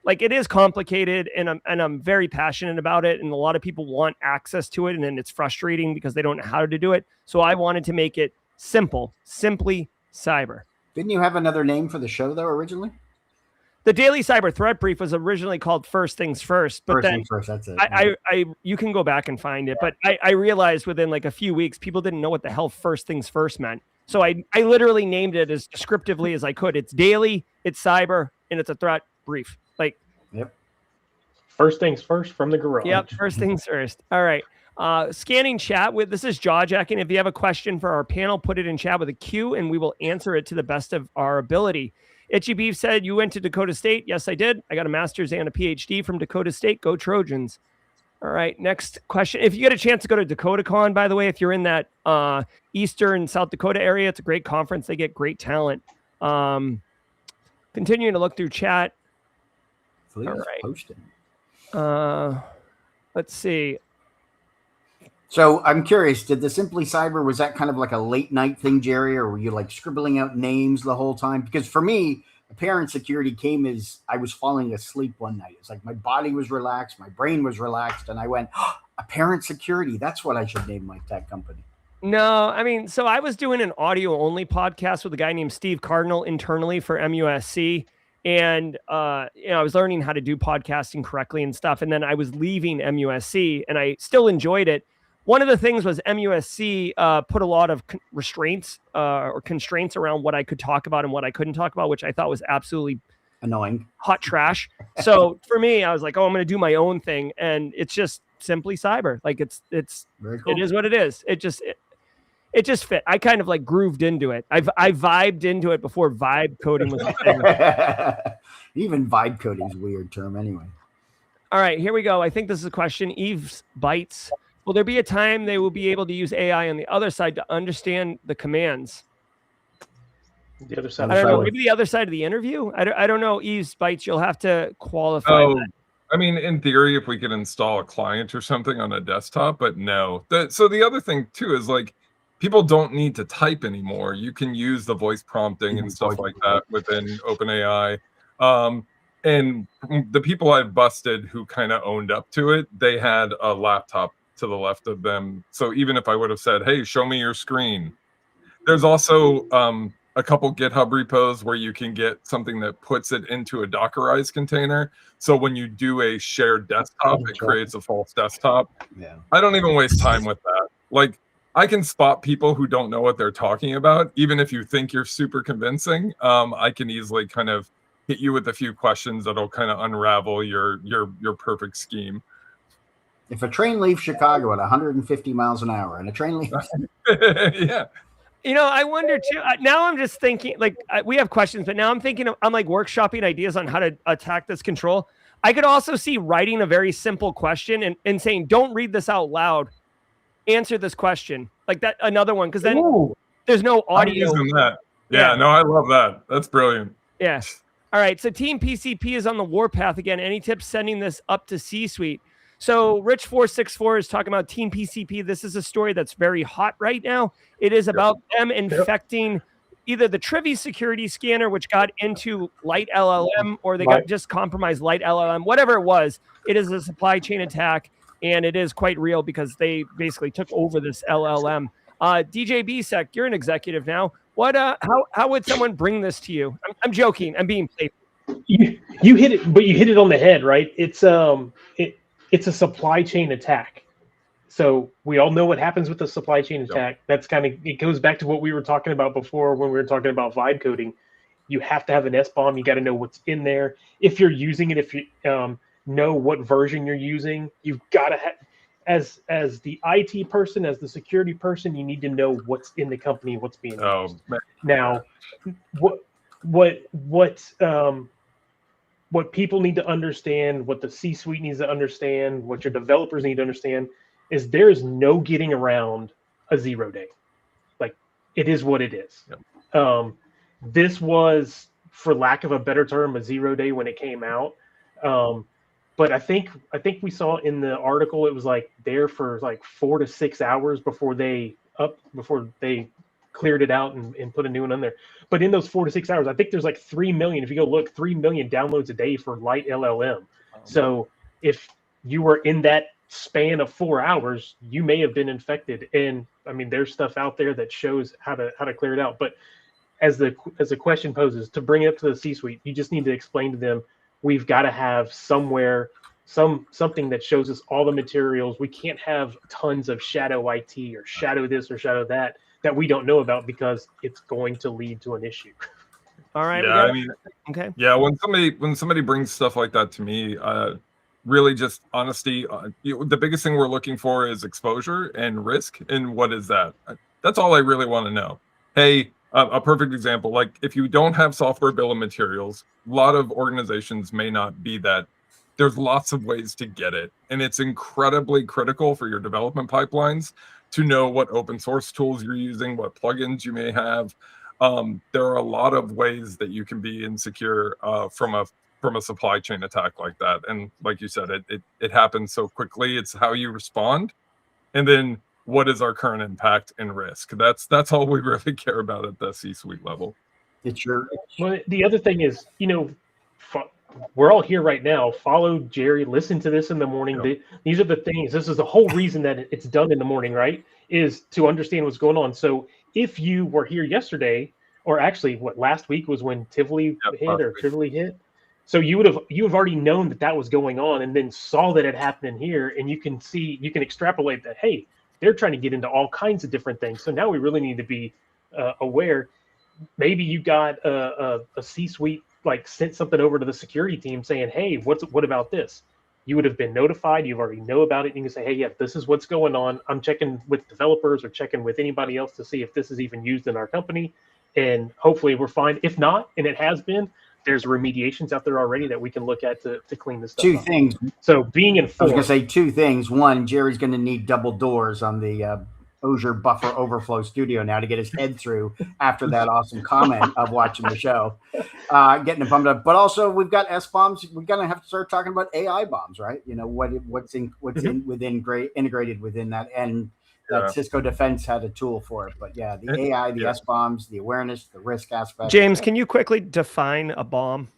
like it is complicated, and I'm very passionate about it, and a lot of people want access to it, and then it's frustrating because they don't know how to do it. So I wanted to make it simple, simply cyber. Didn't you have another name for the show though originally? The Daily Cyber Threat Brief was originally called First Things First, but First then things first, that's it. I you can go back and find it, but I realized within like a few weeks, people didn't know what the hell First Things First meant. So I literally named it as descriptively as I could. It's daily, it's cyber, and it's a threat brief. Like, yep. First things first from the garage. Yep. First things first. All right. Scanning chat with, this is Jawjacking. If you have a question for our panel, put it in chat with a Q and we will answer it to the best of our ability. Itchy Beef said, you went to Dakota State. Yes, I did. I got a master's and a PhD from Dakota State. Go Trojans. All right. Next question. If you get a chance to go to DakotaCon, by the way, if you're in that Eastern South Dakota area, it's a great conference. They get great talent. Continuing to look through chat. Please all right. post it. Let's see. So I'm curious, did the Simply Cyber, was that kind of like a late night thing, Jerry, or were you like scribbling out names the whole time? Because for me, Apparent Security came as I was falling asleep one night. It's like my body was relaxed, my brain was relaxed, and I went, oh, Apparent Security, that's what I should name my tech company. No, I mean, so I was doing an audio only podcast with a guy named Steve Cardinal internally for MUSC. And, I was learning how to do podcasting correctly and stuff. And then I was leaving MUSC and I still enjoyed it. One of the things was MUSC put a lot of restraints or constraints around what I could talk about and what I couldn't talk about, which I thought was absolutely annoying, hot trash. So for me, I was like, oh, I'm going to do my own thing. And it's just Simply Cyber. Like it's very cool. It is what it is. It just fit. I kind of like grooved into it. I vibed into it before vibe coding was a thing. Even vibe coding is a weird term anyway. All right, here we go. I think this is a question. Eve's Bites. Will there be a time they will be able to use AI on the other side to understand the commands? The other side. I don't know. Maybe the other side of the interview? I don't know. Eve's Bites. You'll have to qualify that. I mean, in theory, if we could install a client or something on a desktop, but no. So the other thing, too, is like, people don't need to type anymore. You can use the voice prompting and stuff like that within OpenAI. And the people I've busted who kind of owned up to it, they had a laptop to the left of them. So even if I would have said, hey, show me your screen. There's also a couple GitHub repos where you can get something that puts it into a Dockerized container. So when you do a shared desktop, it creates a false desktop. Yeah. I don't even waste time with that. Like, I can spot people who don't know what they're talking about. Even if you think you're super convincing, I can easily kind of hit you with a few questions that'll kind of unravel your perfect scheme. If a train leaves Chicago at 150 miles an hour and a train leaves... Yeah. I wonder too. Now I'm just thinking, like, we have questions, but now I'm thinking, I'm like workshopping ideas on how to attack this control. I could also see writing a very simple question and saying, don't read this out loud. Answer this question. Like that, another one, because then there's no audio. I'm using that. Yeah, no, I love that. That's brilliant. Yeah. All right. So Team PCP is on the warpath again. Any tips sending this up to C-suite? So Rich464 is talking about Team PCP. This is a story that's very hot right now. It is about them infecting either the Trivy security scanner, which got into Light LLM, or they got just compromised Light LLM, whatever it was. It is a supply chain attack, and it is quite real because they basically took over this LLM. DJ BSEC, you're an executive now. What? How would someone bring this to you? I'm joking. I'm being playful. You hit it, but you hit it on the head, right? It's a supply chain attack. So we all know what happens with the supply chain attack. That's kind of, it goes back to what we were talking about before when we were talking about vibe coding. You have to have an SBOM. You got to know what's in there. If you're using it, if you know what version you're using, you've got to have, as the IT person, as the security person, you need to know what's in the company, what's being used. Now, what people need to understand, what the C-suite needs to understand, what your developers need to understand, is there is no getting around a 0 day. Like, it is what it is. Yep. This was, for lack of a better term, a 0 day when it came out. But I think we saw in the article it was like there for like 4 to 6 hours before they cleared it out and put a new one on there. But in those 4 to 6 hours, I think there's like 3 million. If you go look, 3 million downloads a day for light LLM. So if you were in that span of 4 hours, you may have been infected. And I mean, there's stuff out there that shows how to clear it out. But as the question poses, to bring it up to the C-suite, you just need to explain to them, we've got to have somewhere something that shows us all the materials. We can't have tons of shadow IT or shadow this or shadow that we don't know about, because it's going to lead to an issue. All right. Yeah, I mean, okay. Yeah, when somebody brings stuff like that to me, really just honesty. The biggest thing we're looking for is exposure and risk, and what is that? That's all I really want to know. Hey, a perfect example, like if you don't have software bill of materials, a lot of organizations may not be that. There's lots of ways to get it, and it's incredibly critical for your development pipelines to know what open source tools you're using, what plugins you may have. There are a lot of ways that you can be insecure from a supply chain attack like that. And like you said, it happens so quickly. It's how you respond, and then what is our current impact and risk. That's all we really care about at the C-suite level. It's your Well, the other thing is, we're all here right now. Follow Jerry. Listen to this in the morning. Yep. These are the things. This is the whole reason that it's done in the morning, right? Is to understand what's going on. So if you were here yesterday, or actually, last week was when Tivoli hit. So you have already known that was going on, and then saw that it happened in here, and you can extrapolate that. Hey, they're trying to get into all kinds of different things. So now we really need to be aware. Maybe you got a C-suite sent something over to the security team saying, hey, what about this? You would have been notified. You already know about it. You can say, hey, yeah, this is what's going on. I'm checking with developers or checking with anybody else to see if this is even used in our company. And hopefully we're fine. If not, and it has been, there's remediations out there already that we can look at to clean this stuff up. Two things. So being informed. I was going to say two things. One, Jerry's going to need double doors on the Auger buffer overflow studio now to get his head through after that awesome comment of watching the show, getting him pumped up. But also, we've got S-bombs. We're going to have to start talking about AI bombs, right? What's integrated within that, and that Cisco Defense had a tool for it. But yeah, the AI, the S-bombs, the awareness, the risk aspect. James, can you quickly define a bomb?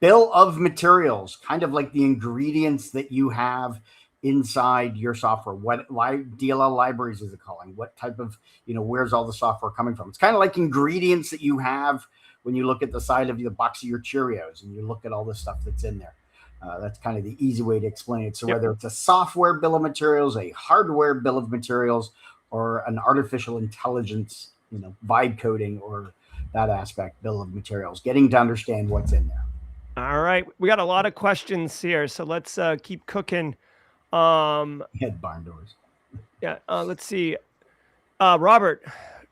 Bill of materials, kind of like the ingredients that you have inside your software. What DLL libraries is it calling? What type of, where's all the software coming from? It's kind of like ingredients that you have when you look at the side of the box of your Cheerios and you look at all the stuff that's in there. That's kind of the easy way to explain it. So whether it's a software bill of materials, a hardware bill of materials, or an artificial intelligence, vibe coding, or that aspect bill of materials, getting to understand what's in there. All right. We got a lot of questions here, so let's keep cooking. Head barn doors. Yeah. Let's see. Robert,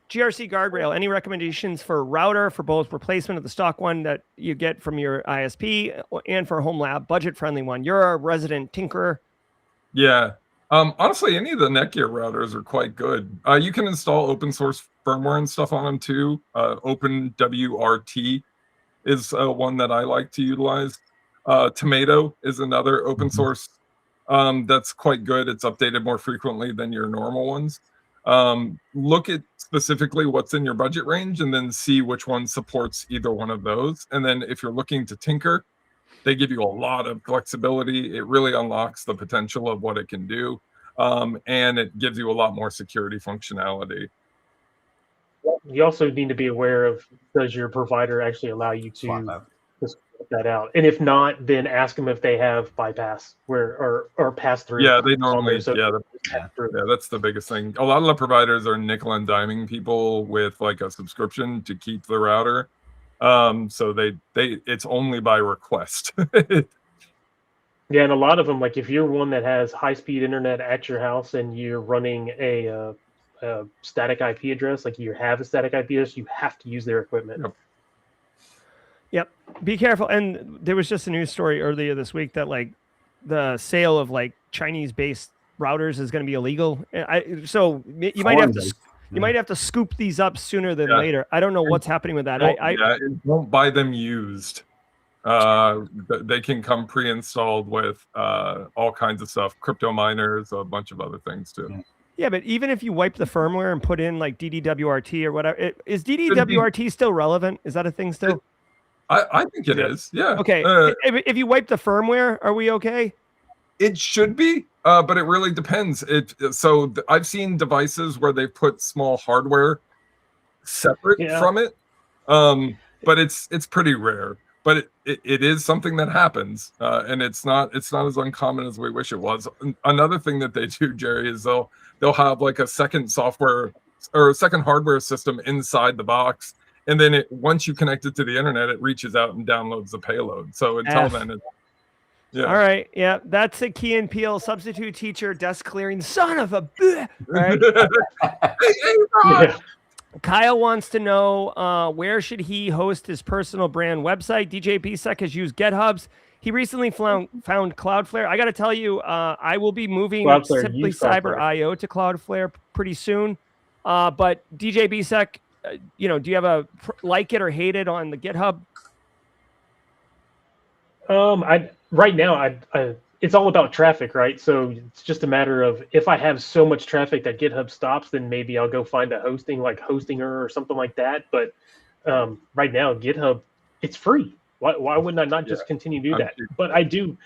GRC guardrail. Any recommendations for router for both replacement of the stock one that you get from your ISP and for a home lab budget friendly one? You're a resident tinkerer. Yeah. Honestly, any of the Netgear routers are quite good. You can install open source firmware and stuff on them too. OpenWRT is one that I like to utilize. Tomato is another open source that's quite good. It's updated more frequently than your normal ones. Look at specifically what's in your budget range and then see which one supports either one of those. And then if you're looking to tinker, they give you a lot of flexibility. It really unlocks the potential of what it can do. And it gives you a lot more security functionality. You also need to be aware of, does your provider actually allow you to put that out? And if not, then ask them if they have bypass or pass through. Yeah, they normally, that's the biggest thing. A lot of the providers are nickel and diming people with like a subscription to keep the router. So it's only by request. Yeah, and a lot of them, like if you're one that has high-speed internet at your house and you're running a static IP address, like you have a static IP address, you have to use their equipment. Yep. Be careful. And there was just a news story earlier this week that like the sale of like Chinese-based routers is going to be illegal. So you might have to scoop these up sooner than later. I don't know what's happening with that. Don't buy them used. They can come pre-installed with all kinds of stuff, crypto miners, a bunch of other things too. Yeah, but even if you wipe the firmware and put in like DDWRT or whatever, is DDWRT still relevant? Is that a thing still? I think it is. Yeah. Okay. If you wipe the firmware, are we okay? It should be, but it really depends. I've seen devices where they put small hardware separate from it, but it's pretty rare. But it is something that happens, and it's not as uncommon as we wish it was. Another thing that they do, Jerry, is they'll have like a second software or a second hardware system inside the box, and then once you connect it to the internet, it reaches out and downloads the payload. So until then, yeah. All right. Yeah, that's a Key and Peele substitute teacher, desk clearing son of a. All right. Hey, Kyle wants to know where should he host his personal brand website. DJ Bisek has used GitHubs. He recently found Cloudflare. I got to tell you, I will be moving Simply Cyber IO to Cloudflare pretty soon. But DJ Bisek, do you have a like it or hate it on the GitHub? Right now, it's all about traffic, right? So it's just a matter of if I have so much traffic that GitHub stops, then maybe I'll go find a hosting like Hostinger or something like that. But right now, GitHub, it's free. Why wouldn't I not just continue to do that? But I did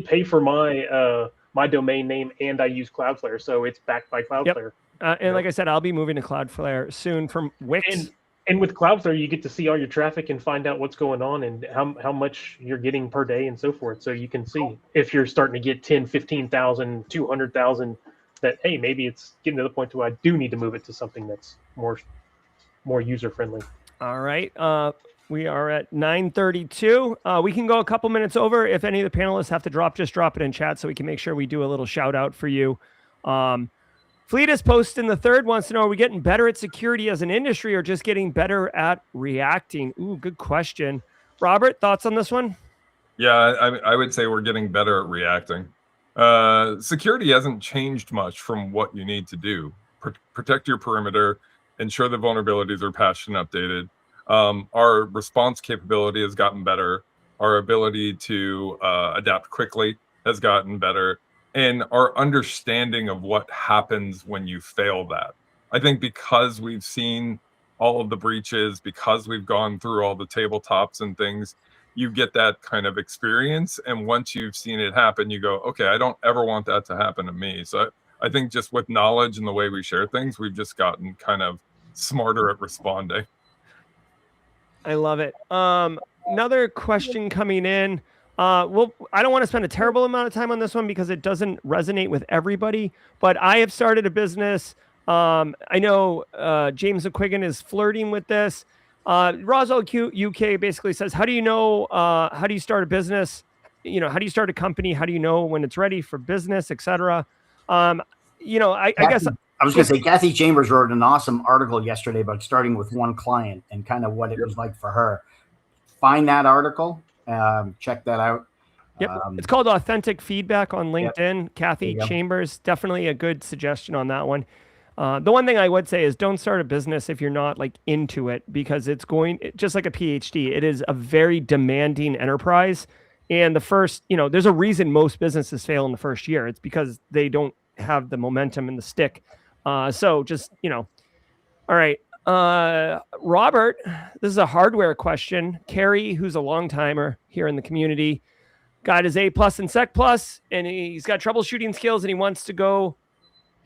pay for my my domain name, and I use Cloudflare, so it's backed by Cloudflare. Yep. And like I said, I'll be moving to Cloudflare soon from Wix. And with Cloudflare, you get to see all your traffic and find out what's going on and how much you're getting per day and so forth. So you can see if you're starting to get 10, 15,000, 200,000, that, hey, maybe it's getting to the point where I do need to move it to something that's more user-friendly. All right. We are at 9:32. We can go a couple minutes over. If any of the panelists have to just drop it in chat so we can make sure we do a little shout out for you. Fleetus Post in the third wants to know, are we getting better at security as an industry or just getting better at reacting? Ooh, good question. Robert, thoughts on this one? Yeah, I would say we're getting better at reacting. Security hasn't changed much from what you need to do. Protect your perimeter, ensure the vulnerabilities are patched and updated. Our response capability has gotten better. Our ability to adapt quickly has gotten better. And our understanding of what happens when you fail that. I think because we've seen all of the breaches, because we've gone through all the tabletops and things, you get that kind of experience. And once you've seen it happen, you go, okay, I don't ever want that to happen to me. So I think just with knowledge and the way we share things, we've just gotten kind of smarter at responding. I love it. Another question coming in. Well, I don't want to spend a terrible amount of time on this one because it doesn't resonate with everybody, but I have started a business. I know James McQuiggan is flirting with this. Roswell UK basically says, how do you know, how do you start a business? How do you start a company? How do you know when it's ready for business, et cetera? I guess I was going to say, Kathy Chambers wrote an awesome article yesterday about starting with one client and kind of what it was like for her. Find that article. Check that out. Yep. It's called Authentic Feedback on LinkedIn. Yep. Kathy Chambers, definitely a good suggestion on that one. The one thing I would say is don't start a business if you're not like into it, because it's just like a PhD. It is a very demanding enterprise. And the first, there's a reason most businesses fail in the first year. It's because they don't have the momentum and the stick. So just, all right. Robert, this is a hardware question. Kerry, who's a long timer here in the community, got his A+ in Sec+, and he's got troubleshooting skills, and he wants to know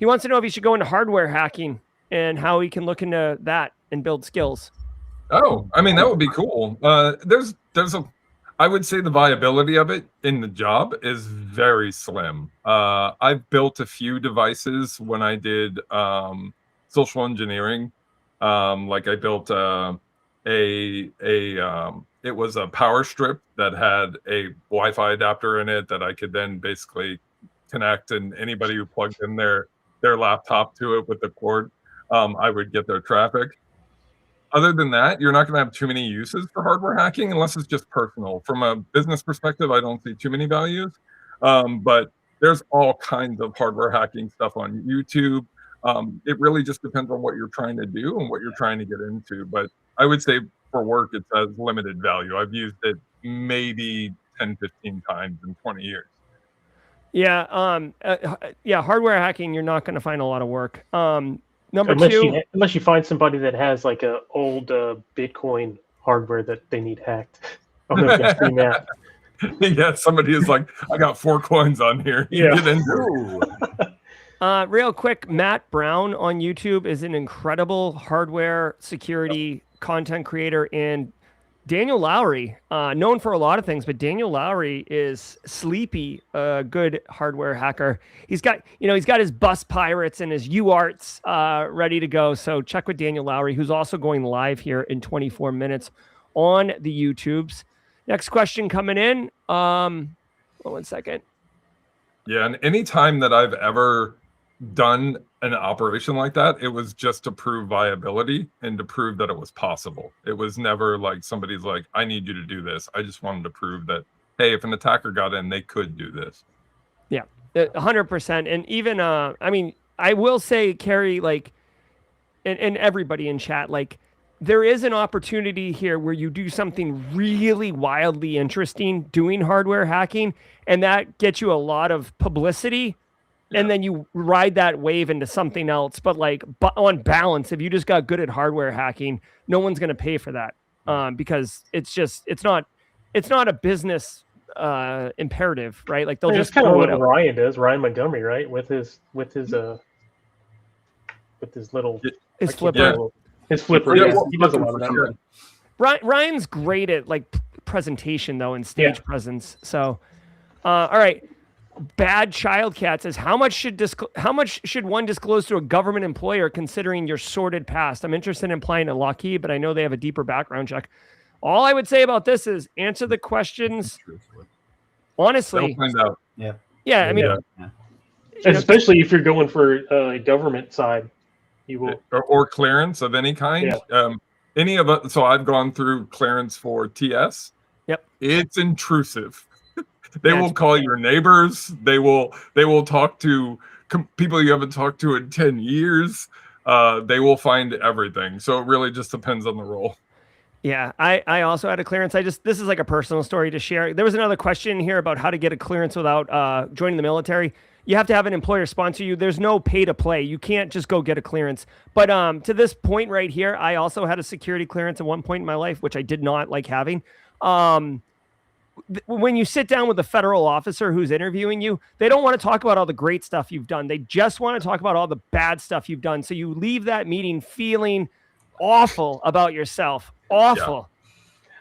if he should go into hardware hacking and how he can look into that and build skills. Oh, I mean, that would be cool. I would say the viability of it in the job is very slim. I've built a few devices when I did social engineering. Like I built it was a power strip that had a Wi-Fi adapter in it that I could then basically connect, and anybody who plugged in their laptop to it with the cord, I would get their traffic. Other than that, you're not going to have too many uses for hardware hacking unless it's just personal. From a business perspective, I don't see too many values. But there's all kinds of hardware hacking stuff on YouTube. It really just depends on what you're trying to do and what you're trying to get into. But I would say for work, it has limited value. I've used it maybe 10, 15 times in 20 years. Yeah. Yeah. Hardware hacking, you're not going to find a lot of work. Number unless two. unless you find somebody that has like a old Bitcoin hardware that they need hacked. I don't know if you've seen that. Yeah, somebody is like, I got 4 coins on here. You Yeah. get into it. Real quick, Matt Brown on YouTube is an incredible hardware security content creator, and Daniel Lowry, known for a lot of things, but Daniel Lowry is sleepy, a good hardware hacker. He's got his bus pirates and his UARTs ready to go. So check with Daniel Lowry, who's also going live here in 24 minutes on the YouTubes. Next question coming in. 1 second. Yeah, and any time that I've ever done an operation like that, it was just to prove viability and to prove that it was possible. It was never like somebody's like, I need you to do this. I just wanted to prove that, hey, if an attacker got in, they could do this. Yeah, 100%. And even, I mean, I will say, Carrie, like, and everybody in chat, like, there is an opportunity here where you do something really wildly interesting doing hardware hacking, and that gets you a lot of publicity. And then you ride that wave into something else. But like on balance, if you just got good at hardware hacking, no one's going to pay for that because it's not a business imperative, right? Like they'll just kind of throw what it out. Ryan does, Ryan Montgomery, right? With his little His flipper. His flipper. Yeah, Yes, well, he does a lot of that. Ryan's great at like presentation though and stage presence. So, all right. Bad Child Cat says, how much should one disclose to a government employer considering your sordid past? I'm interested in applying to Lockheed, but I know they have a deeper background check. All I would say about this is answer the questions honestly. They'll find out. Yeah, I mean, especially if you're going for government side, you will or clearance of any kind. Any of it. So I've gone through clearance for TS. Yep, it's intrusive. They will call your neighbors. They will talk to people you haven't talked to in 10 years. They will find everything. So it really just depends on the role. Yeah, I also had a clearance. This is like a personal story to share. There was another question here about how to get a clearance without joining the military. You have to have an employer sponsor you. There's no pay to play. You can't just go get a clearance. But to this point right here, I also had a security clearance at one point in my life, which I did not like having. When you sit down with a federal officer who's interviewing you, they don't want to talk about all the great stuff you've done. They just want to talk about all the bad stuff you've done. So you leave that meeting feeling awful about yourself. Awful. Yeah.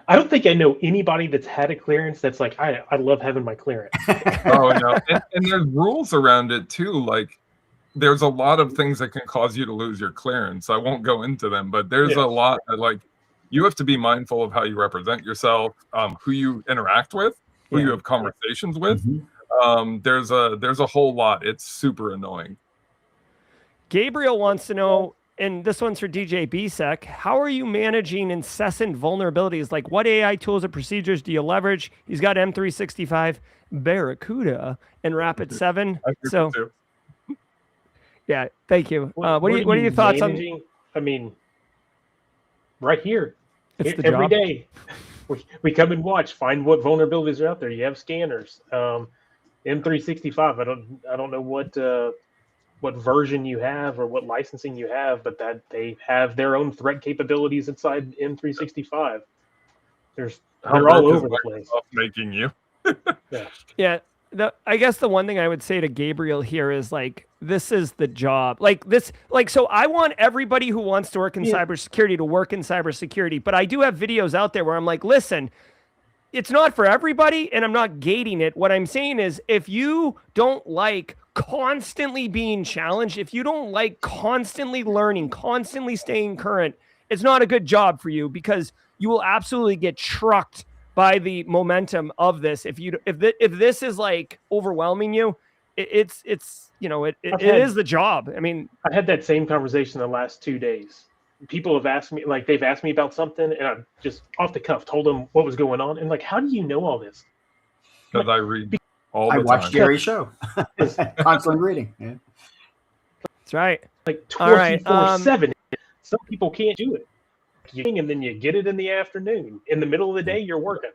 I don't think I know anybody that's had a clearance that's like, I love having my clearance. Oh, no. And there's rules around it too. Like there's a lot of things that can cause you to lose your clearance. I won't go into them, but there's a lot that like, you have to be mindful of how you represent yourself, who you interact with, who you have conversations with. There's a whole lot. It's super annoying. Gabriel wants to know, and this one's for DJ BSEC, how are you managing incessant vulnerabilities? Like what AI tools or procedures do you leverage? He's got M365, Barracuda, and Rapid7. So, yeah, thank you. What are your thoughts on? I mean, right here. It's the every job. day we come and watch, find what vulnerabilities are out there. You have scanners, M365. I don't know what version you have or what licensing you have, but that they have their own threat capabilities inside M365. They're all over the place. Making you. Yeah. I guess the one thing I would say to Gabriel here is like, this is the job. So I want everybody who wants to work in cybersecurity to work in cybersecurity. But I do have videos out there where I'm like, listen, it's not for everybody and I'm not gating it. What I'm saying is if you don't like constantly being challenged, if you don't like constantly learning, constantly staying current, it's not a good job for you because you will absolutely get trucked by the momentum of this. If this is like overwhelming you, it is the job. I mean, I had that same conversation the last 2 days. People have asked me, like they've asked me about something and I've just off the cuff told them what was going on. And like, how do you know all this? Because I read all the time. I watch Jerry's show. Constantly reading. Yeah. That's right. Like 24/7. Some people can't do it. And then you get it in the afternoon. In the middle of the day, you're working.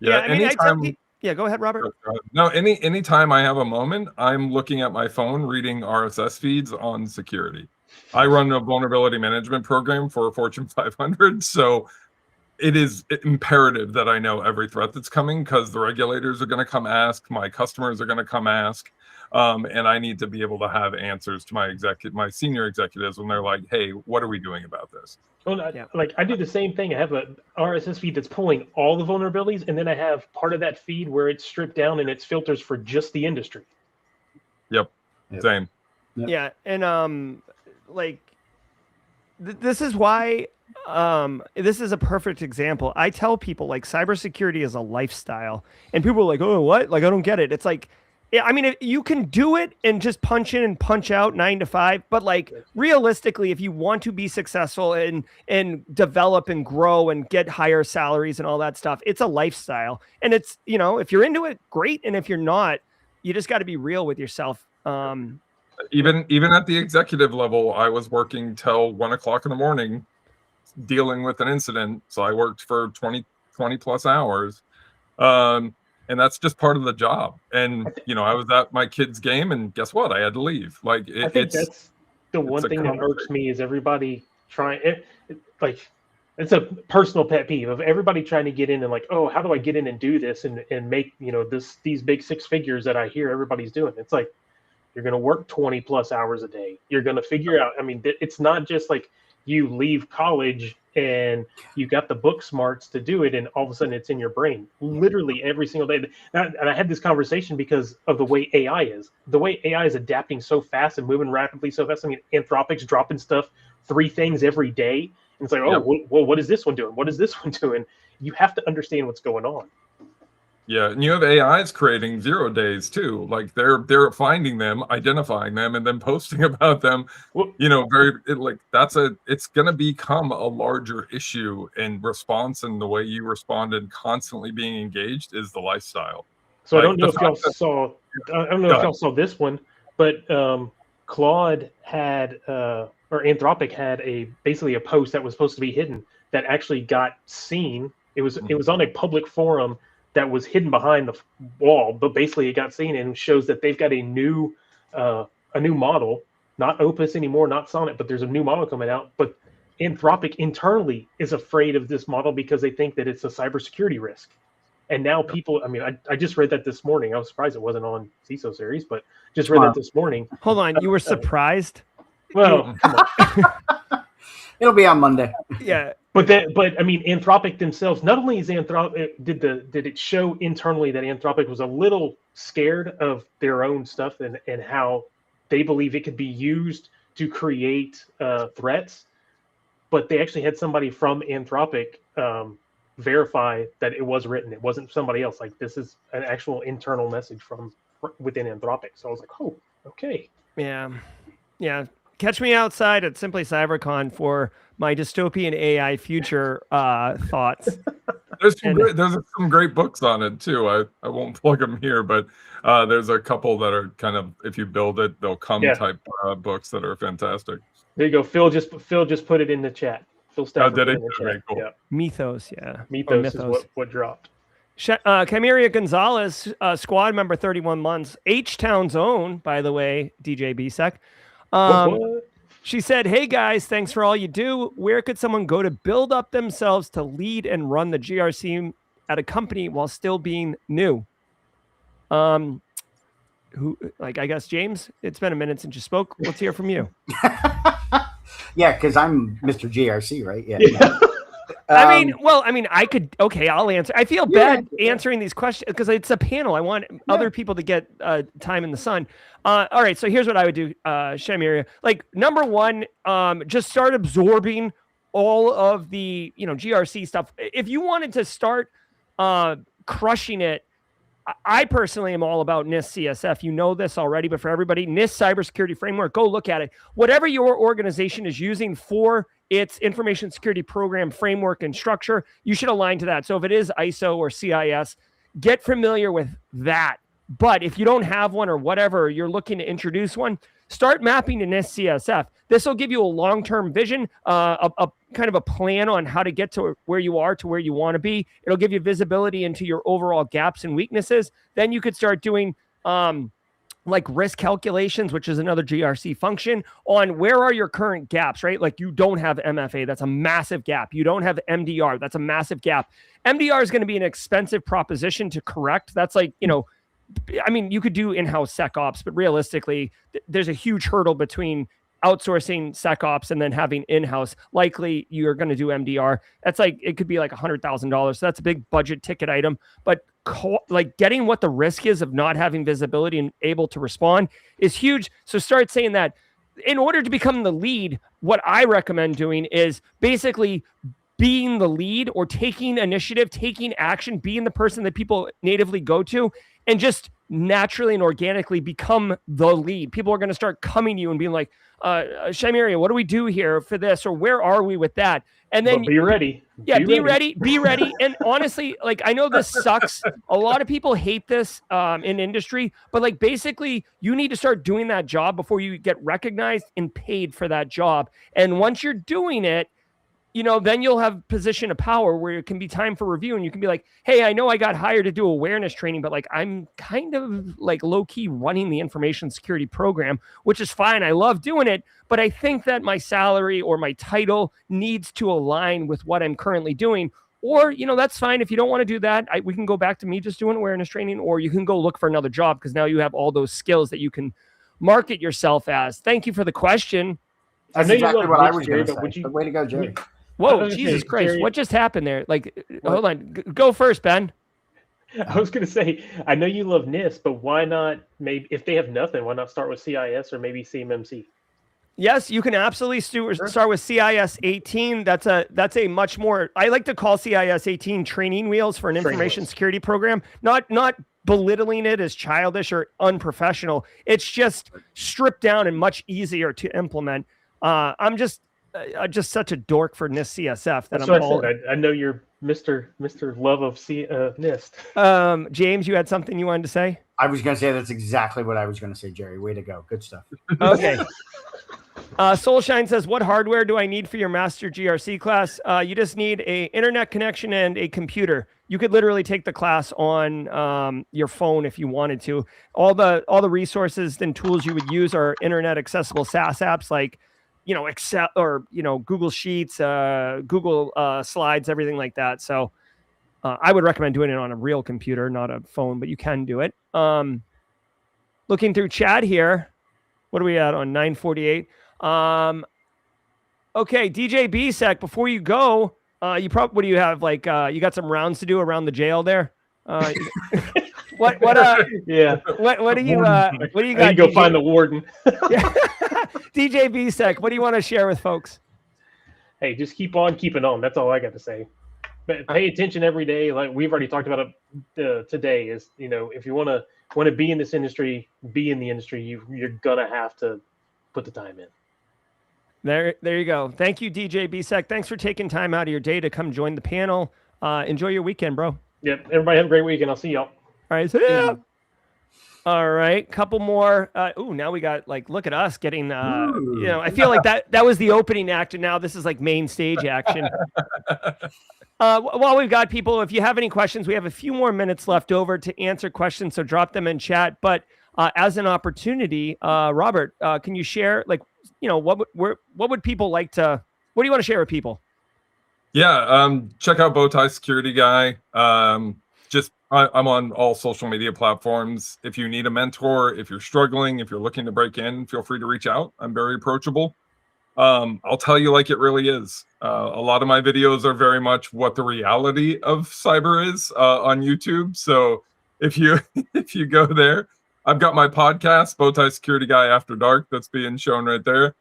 Yeah, I mean, Yeah, go ahead, Robert. No, anytime I have a moment, I'm looking at my phone, reading RSS feeds on security. I run a vulnerability management program for a Fortune 500, so it is imperative that I know every threat that's coming, because the regulators are going to come ask, my customers are going to come ask, and I need to be able to have answers to my senior executives when they're like, "Hey, what are we doing about this?" Well, I do the same thing. I have a RSS feed that's pulling all the vulnerabilities, and then I have part of that feed where it's stripped down and it's filters for just the industry. Yep. Same. Yep. Yeah, and this is why this is a perfect example. I tell people, like, cybersecurity is a lifestyle, and people are like, "Oh, what? Like, I don't get it." It's like, yeah, I mean, you can do it and just punch in and punch out 9 to 5, but like realistically, if you want to be successful and develop and grow and get higher salaries and all that stuff, it's a lifestyle. And it's, you know, if you're into it, great. And if you're not, you just got to be real with yourself. Even at the executive level, I was working till 1 o'clock in the morning dealing with an incident. So I worked for 20 plus hours. And that's just part of the job. And, you know, I was at my kid's game, and guess what? I had to leave. Like, I think that's the one thing that irks me is everybody trying it. Like, it's a personal pet peeve of everybody trying to get in and like, oh, how do I get in and do this and make, you know, these big 6 figures that I hear everybody's doing. It's like, you're going to work 20 plus hours a day. You're going to figure out, I mean, it's not just like you leave college and you got the book smarts to do it, and all of a sudden it's in your brain literally every single day. And I had this conversation because of the way AI is. The way AI is adapting so fast and moving rapidly so fast. I mean, Anthropic's dropping stuff, 3 things every day. And it's like, oh, well, what is this one doing? What is this one doing? You have to understand what's going on. Yeah, and you have AIs creating 0 days too. Like they're finding them, identifying them, and then posting about them. You know, it's going to become a larger issue, and response and the way you respond and constantly being engaged is the lifestyle. So like, I don't know if y'all saw this one, but Claude had or Anthropic had basically a post that was supposed to be hidden that actually got seen. It was on a public forum that was hidden behind the wall, but basically it got seen and shows that they've got a new model, not Opus anymore, not Sonnet, but there's a new model coming out. But Anthropic internally is afraid of this model because they think that it's a cybersecurity risk. And now people, I mean, I just read that this morning. I was surprised it wasn't on CISO series, but just read that this morning. Hold on, you were surprised? Well, come on. It'll be on Monday. Yeah. But I mean, Anthropic themselves, not only is Anthropic, did it show internally that Anthropic was a little scared of their own stuff and how they believe it could be used to create threats, but they actually had somebody from Anthropic verify that it was written. It wasn't somebody else. Like, this is an actual internal message from within Anthropic. So I was like, oh, okay. Yeah. Catch me outside at Simply CyberCon for my dystopian AI future thoughts. There's some great books on it too. I won't plug them here, but there's a couple that are kind of, if you build it, they'll come type books that are fantastic. There you go. Phil just put it in the chat. Phil Stafford did it? Okay, cool. Yeah. Mythos, yeah. Mythos is what dropped. Camiria Gonzalez, squad member, 31 months. H-Town's own, by the way, DJ BSEC. She said, "Hey guys, thanks for all you do. Where could someone go to build up themselves to lead and run the GRC at a company while still being new?" I guess, James, it's been a minute since you spoke. Let's hear from you. Yeah, because I'm Mr. GRC, right? Yeah. I could. Okay, I'll answer. I feel bad answering these questions because it's a panel. I want other people to get time in the sun. All right, so here's what I would do, Shamiria. Like, number one, just start absorbing all of the GRC stuff. If you wanted to start crushing it, I personally am all about NIST CSF. You know this already, but for everybody, NIST Cybersecurity Framework, go look at it. Whatever your organization is using for its information security program framework and structure, you should align to that. So if it is ISO or CIS, get familiar with that. But if you don't have one or whatever, you're looking to introduce one, start mapping in SCSF. This will give you a long-term vision, a kind of a plan on how to get to where you are, to where you want to be. It'll give you visibility into your overall gaps and weaknesses. Then you could start doing like risk calculations, which is another GRC function, on where are your current gaps, right? Like you don't have MFA, that's a massive gap. You don't have MDR, that's a massive gap. MDR is going to be an expensive proposition to correct. That's like, you know, I mean, you could do in-house SecOps, but realistically, there's a huge hurdle between outsourcing SecOps and then having in-house. Likely you're going to do MDR. That's like, it could be like $100,000. So that's a big budget ticket item, but like getting what the risk is of not having visibility and able to respond is huge. So start saying that. In order to become the lead, what I recommend doing is basically being the lead or taking initiative, taking action, being the person that people natively go to, and just naturally and organically become the lead. People are going to start coming to you and being like, Shimmeria, what do we do here for this? Or where are we with that? And then be ready. Yeah, be ready. Be ready. And honestly, like, I know this sucks. A lot of people hate this in industry, but like basically you need to start doing that job before you get recognized and paid for that job. And once you're doing it, you know, then you'll have position of power where it can be time for review. And you can be like, hey, I know I got hired to do awareness training, but like, I'm kind of like low key running the information security program, which is fine. I love doing it, but I think that my salary or my title needs to align with what I'm currently doing. Or, you know, that's fine. If you don't want to do that, we can go back to me just doing awareness training, or you can go look for another job because now you have all those skills that you can market yourself as. Thank you for the question. That's exactly what I was going to say. Way to go, Jerry. Whoa, Jesus Christ. Jerry, what just happened there? Like, hold on. Go first, Ben. I was going to say, I know you love NIST, but why not, maybe if they have nothing, why not start with CIS or maybe CMMC? Yes, you can absolutely start with CIS 18. That's a much more, I like to call CIS 18 training wheels for an information security program. Not belittling it as childish or unprofessional. It's just stripped down and much easier to implement. I'm just such a dork for NIST CSF that I know you're Mr. Love of NIST. James, you had something you wanted to say? I was going to say that's exactly what I was going to say, Jerry. Way to go. Good stuff. Okay. Soulshine says, what hardware do I need for your master GRC class? You just need a internet connection and a computer. You could literally take the class on your phone if you wanted to. All the resources and tools you would use are internet accessible SaaS apps like, you know, Excel or, you know, Google Sheets, Google Slides, everything like that. So I would recommend doing it on a real computer, not a phone, but you can do it. Looking through chat here. What are we at on 9:48? Okay, DJ B-Sec, before you go, what do you have? Like, you got some rounds to do around the jail there? What do you got? You go find the warden. DJ B-Sec, what do you want to share with folks? Hey, just keep on keeping on. That's all I got to say. But pay attention every day. Like we've already talked about it today, is, you know, if you want to be in this industry, be in the industry, you're gonna have to put the time in. There you go. Thank you, DJ B-Sec. Thanks for taking time out of your day to come join the panel. Enjoy your weekend, bro. Yep. Everybody have a great weekend. I'll see y'all. All right. See ya. All right. Couple more. Now we got, like, look at us getting, you know, I feel like that was the opening act, and now this is like main stage action. While we've got people, if you have any questions, we have a few more minutes left over to answer questions, so drop them in chat. But as an opportunity, Robert, can you share, like, you know, what would people like to, what do you want to share with people? Yeah, check out Bowtie Security Guy. I'm on all social media platforms. If you need a mentor, if you're struggling, if you're looking to break in, feel free to reach out. I'm very approachable. I'll tell you like it really is. A lot of my videos are very much what the reality of cyber is on YouTube. So if you go there, I've got my podcast, Bowtie Security Guy After Dark, that's being shown right there,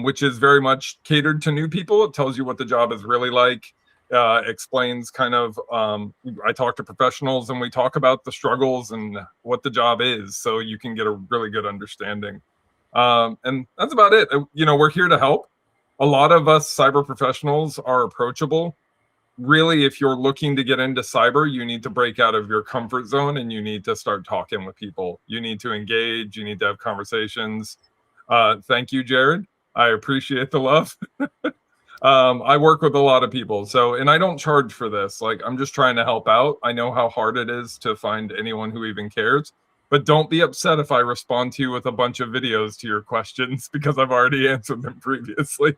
which is very much catered to new people. It tells you what the job is really like. Explains kind of, I talk to professionals and we talk about the struggles and what the job is, so you can get a really good understanding. And that's about it. You know, we're here to help. A lot of us cyber professionals are approachable. Really, if you're looking to get into cyber, you need to break out of your comfort zone and you need to start talking with people. You need to engage, you need to have conversations. Thank you, Jared. I appreciate the love. I work with a lot of people, and I don't charge for this. Like, I'm just trying to help out. I know how hard it is to find anyone who even cares, but don't be upset if I respond to you with a bunch of videos to your questions because I've already answered them previously.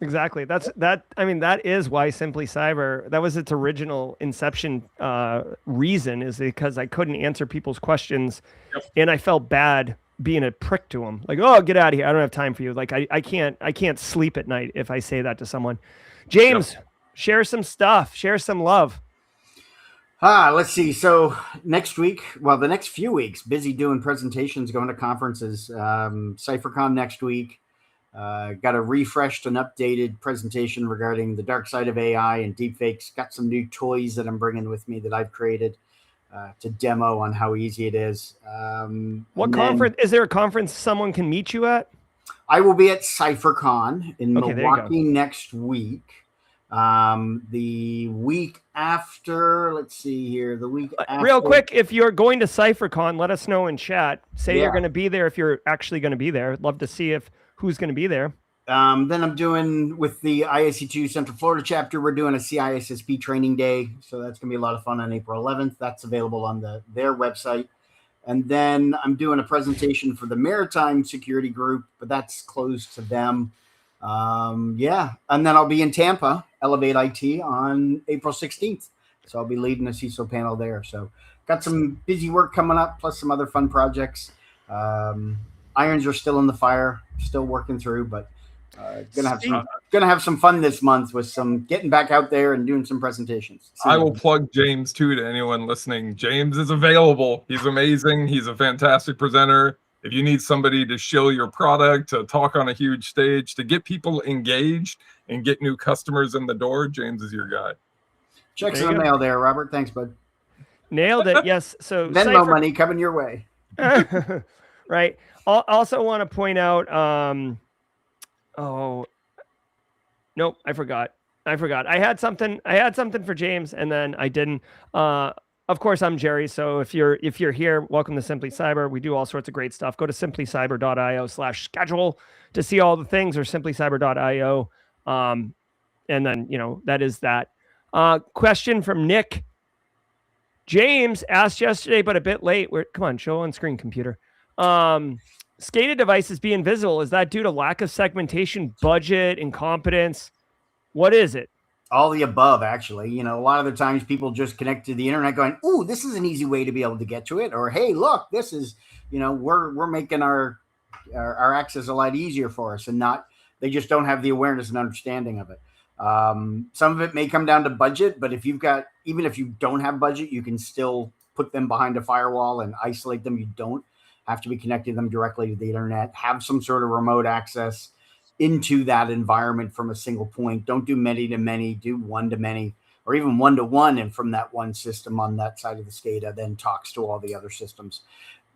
Exactly. I mean, that is why Simply Cyber, that was its original inception reason, is because I couldn't answer people's questions. Yep. And I felt bad being a prick to them. Like, oh, get out of here. I don't have time for you. Like, I can't sleep at night if I say that to someone. James, share some stuff, share some love. Let's see. So next week, the next few weeks, busy doing presentations, going to conferences, CypherCon next week. Got a refreshed and updated presentation regarding the dark side of AI and deepfakes. Got some new toys that I'm bringing with me that I've created to demo on how easy it is. What conference? Is there a conference someone can meet you at? I will be at CypherCon in Okay, Milwaukee next week. The week after, let's see here, the week after. Real quick, if you're going to CypherCon, let us know in chat. Say you're going to be there if you're actually going to be there. I'd love to see who's going to be there. Then I'm doing with the ISC2 Central Florida chapter, we're doing a CISSP training day. So that's going to be a lot of fun on April 11th. That's available on their website. And then I'm doing a presentation for the Maritime Security Group, but that's closed to them. And then I'll be in Tampa, Elevate IT, on April 16th. So I'll be leading a CISO panel there. So got some busy work coming up, plus some other fun projects. Irons are still in the fire, still working through, but gonna have some fun this month with some getting back out there and doing some presentations. I will plug James too to anyone listening. James is available. He's amazing. He's a fantastic presenter. If you need somebody to shill your product, to talk on a huge stage, to get people engaged and get new customers in the door, James is your guy. Checks in the mail there, Robert. Thanks, bud. Nailed it. Yes. So Venmo money coming your way. Right. Also want to point out, nope, I forgot. I had something for James and then I didn't. Of course, I'm Jerry. So if you're here, welcome to Simply Cyber. We do all sorts of great stuff. Go to simplycyber.io/schedule to see all the things, or simplycyber.io. And then, that is that. Question from Nick. James asked yesterday, but a bit late. Come on, show on screen, computer. SCADA devices being visible. Is that due to lack of segmentation, budget, incompetence? What is it? All the above, actually. A lot of the times people just connect to the internet going, "Ooh, this is an easy way to be able to get to it." Or, "Hey, look, this is, we're making our access a lot easier for us," and they just don't have the awareness and understanding of it. Some of it may come down to budget, but even if you don't have budget, you can still put them behind a firewall and isolate them. You don't have to be connecting them directly to the internet. Have some sort of remote access into that environment from a single point. Don't do many to many, do one to many, or even one to one. And from that one system on that side of the SCADA then talks to all the other systems.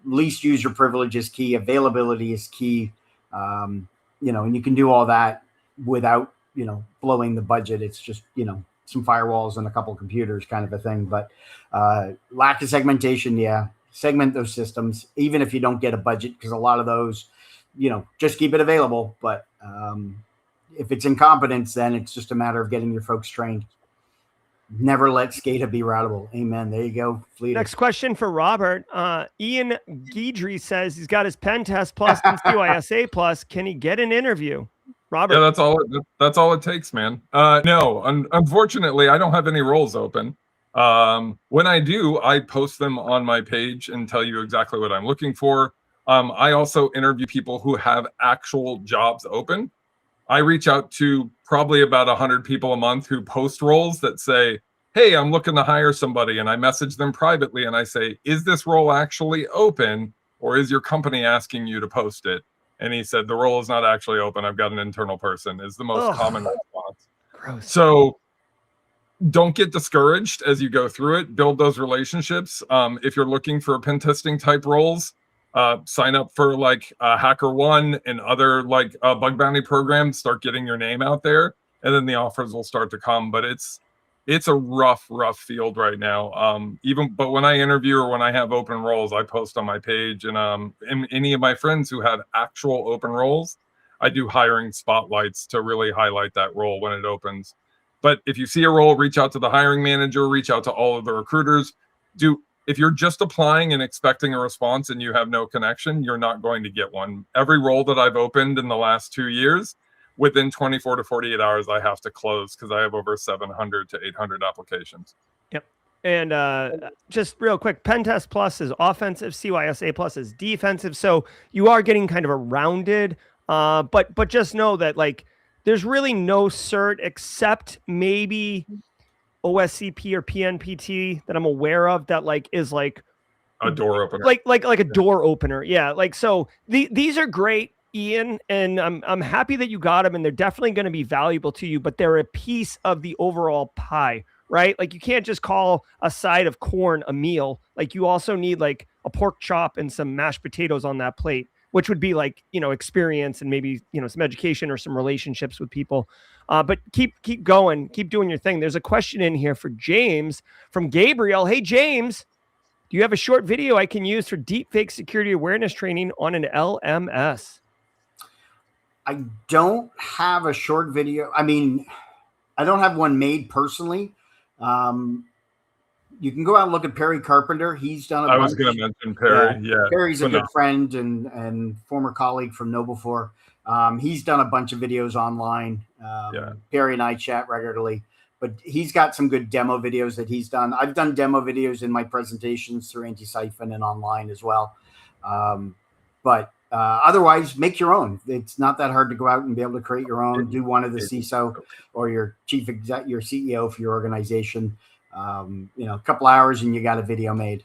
Least user privilege is key. Availability is key. And you can do all that without, blowing the budget. It's just, some firewalls and a couple of computers kind of a thing. But lack of segmentation, segment those systems, even if you don't get a budget, because a lot of those, just keep it available. But if it's incompetence, then it's just a matter of getting your folks trained. Never let SCADA be routable. Amen. There you go. Next question for Robert. Ian Guidry says he's got his pen test plus and CYSA plus. Can he get an interview? Robert. Yeah, that's all it takes, man. No, unfortunately, I don't have any roles open. When I do, I post them on my page and tell you exactly what I'm looking for. I also interview people who have actual jobs open. I reach out to probably about 100 people a month who post roles that say, "Hey, I'm looking to hire somebody." And I message them privately and I say, "Is this role actually open, or is your company asking you to post it?" And he said, "The role is not actually open. I've got an internal person," is the most common response. Gross. So don't get discouraged as you go through it. Build those relationships. If you're looking for pen testing type roles, sign up for HackerOne and other bug bounty programs. Start getting your name out there, and then the offers will start to come. But it's a rough field right now. But when I interview or when I have open roles, I post on my page, and any of my friends who have actual open roles, I do hiring spotlights to really highlight that role when it opens. But if you see a role, reach out to the hiring manager, reach out to all of the recruiters. If you're just applying and expecting a response and you have no connection, you're not going to get one. Every role that I've opened in the last 2 years, within 24 to 48 hours, I have to close because I have over 700 to 800 applications. Yep. And just real quick, Pen Test Plus is offensive, CYSA Plus is defensive. So you are getting kind of a rounded, but just know that like there's really no cert except maybe OSCP or PNPT that I'm aware of that like is like a door opener, like a door opener. Yeah. Like, so these are great, Ian, and I'm happy that you got them, and they're definitely going to be valuable to you, but they're a piece of the overall pie, right? Like you can't just call a side of corn a meal. Like you also need like a pork chop and some mashed potatoes on that plate, which would be like, experience and maybe, some education or some relationships with people. But keep going, keep doing your thing. There's a question in here for James from Gabriel. Hey, James, do you have a short video I can use for deepfake security awareness training on an LMS? I don't have a short video. I mean, I don't have one made personally. You can go out and look at Perry Carpenter. He's done I was going to mention Perry. Yeah. Perry's a good friend and former colleague from Noble4. He's done a bunch of videos online. Perry and I chat regularly, but he's got some good demo videos that he's done. I've done demo videos in my presentations through Anti-Siphon and online as well. But otherwise, make your own. It's not that hard to go out and be able to create your own. Do one of the CISO or your chief exec, your CEO for your organization. A couple hours and you got a video made.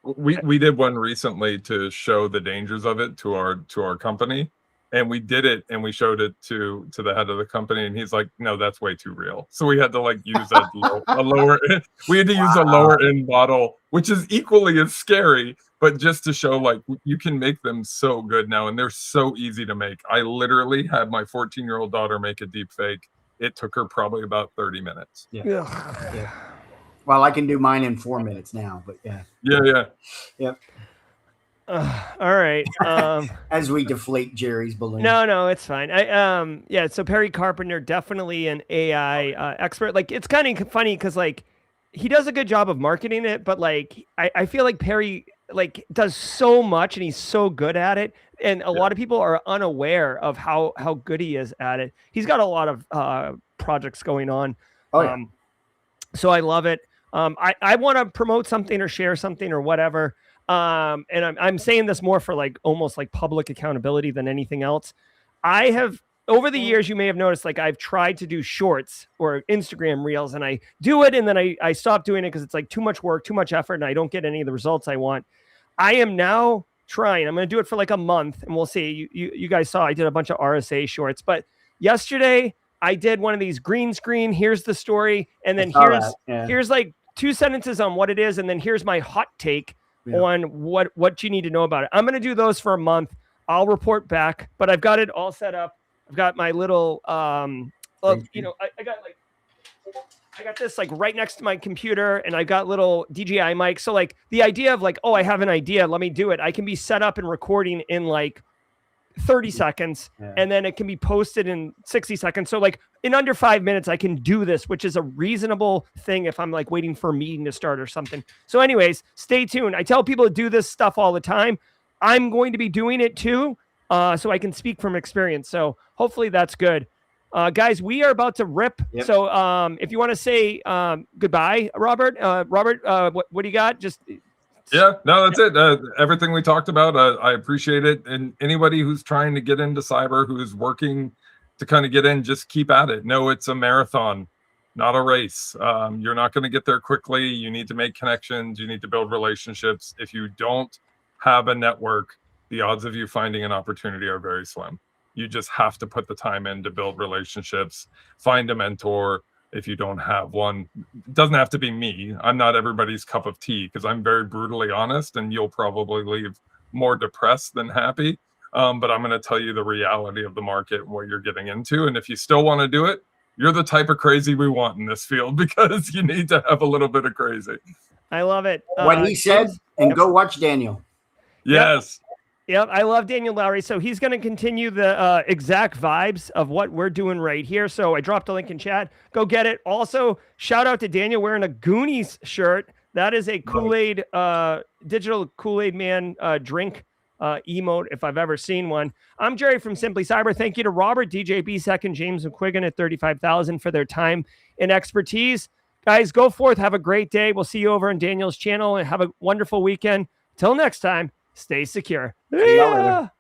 We did one recently to show the dangers of it to our company, and we did it and we showed it to the head of the company, and he's like, no, that's way too real. So we had to like use a lower we had to use a lower end model, which is equally as scary, but just to show like you can make them so good now, and they're so easy to make. I literally had my 14-year-old daughter make a deep fake. It took her probably about 30 minutes. Yeah. Well, I can do mine in 4 minutes now, but yeah. Yep. All right. As we deflate Jerry's balloon. No, it's fine. So Perry Carpenter, definitely an AI expert. Like, it's kind of funny because like he does a good job of marketing it, but like I feel like Perry like does so much and he's so good at it, and a lot of people are unaware of how good he is at it. He's got a lot of projects going on. So I love it. I want to promote something or share something or whatever. And I'm saying this more for like almost like public accountability than anything else. I have over the years, you may have noticed, like I've tried to do shorts or Instagram reels, and I do it. And then I stop doing it because it's like too much work, too much effort, and I don't get any of the results I want. I am now trying. I'm going to do it for like a month, and we'll see. You guys saw I did a bunch of RSA shorts, but yesterday I did one of these green screen. Here's the story. And then here's like 2 sentences on what it is. And then here's my hot take on what you need to know about it. I'm going to do those for a month. I'll report back, but I've got it all set up. I've got my little, I got this like right next to my computer, and I got little DJI mics. So like the idea of like, oh, I have an idea, let me do it. I can be set up and recording in like 30 seconds, and then it can be posted in 60 seconds. So like in under 5 minutes, I can do this, which is a reasonable thing if I'm like waiting for a meeting to start or something. So anyways, stay tuned. I tell people to do this stuff all the time. I'm going to be doing it too, so I can speak from experience. So hopefully that's good. Guys, we are about to rip. Yep. So if you want to say goodbye, Robert, what do you got? That's it. Everything we talked about, I appreciate it. And anybody who's trying to get into cyber, who's working to kind of get in, just keep at it. No, it's a marathon, not a race. You're not going to get there quickly. You need to make connections. You need to build relationships. If you don't have a network, the odds of you finding an opportunity are very slim. You just have to put the time in to build relationships, find a mentor. If you don't have one, it doesn't have to be me. I'm not everybody's cup of tea because I'm very brutally honest, and you'll probably leave more depressed than happy. But I'm going to tell you the reality of the market and what you're getting into. And if you still want to do it, you're the type of crazy we want in this field, because you need to have a little bit of crazy. I love it. What he said, and go watch Daniel. Yes. Yep, I love Daniel Lowry. So he's going to continue the exact vibes of what we're doing right here. So I dropped a link in chat. Go get it. Also, shout out to Daniel wearing a Goonies shirt. That is a Kool-Aid, digital Kool-Aid man drink emote, if I've ever seen one. I'm Jerry from Simply Cyber. Thank you to Robert, DJ B2nd, and James McQuiggan at 35,000 for their time and expertise. Guys, go forth. Have a great day. We'll see you over on Daniel's channel, and have a wonderful weekend. Till next time, stay secure. See y'all later.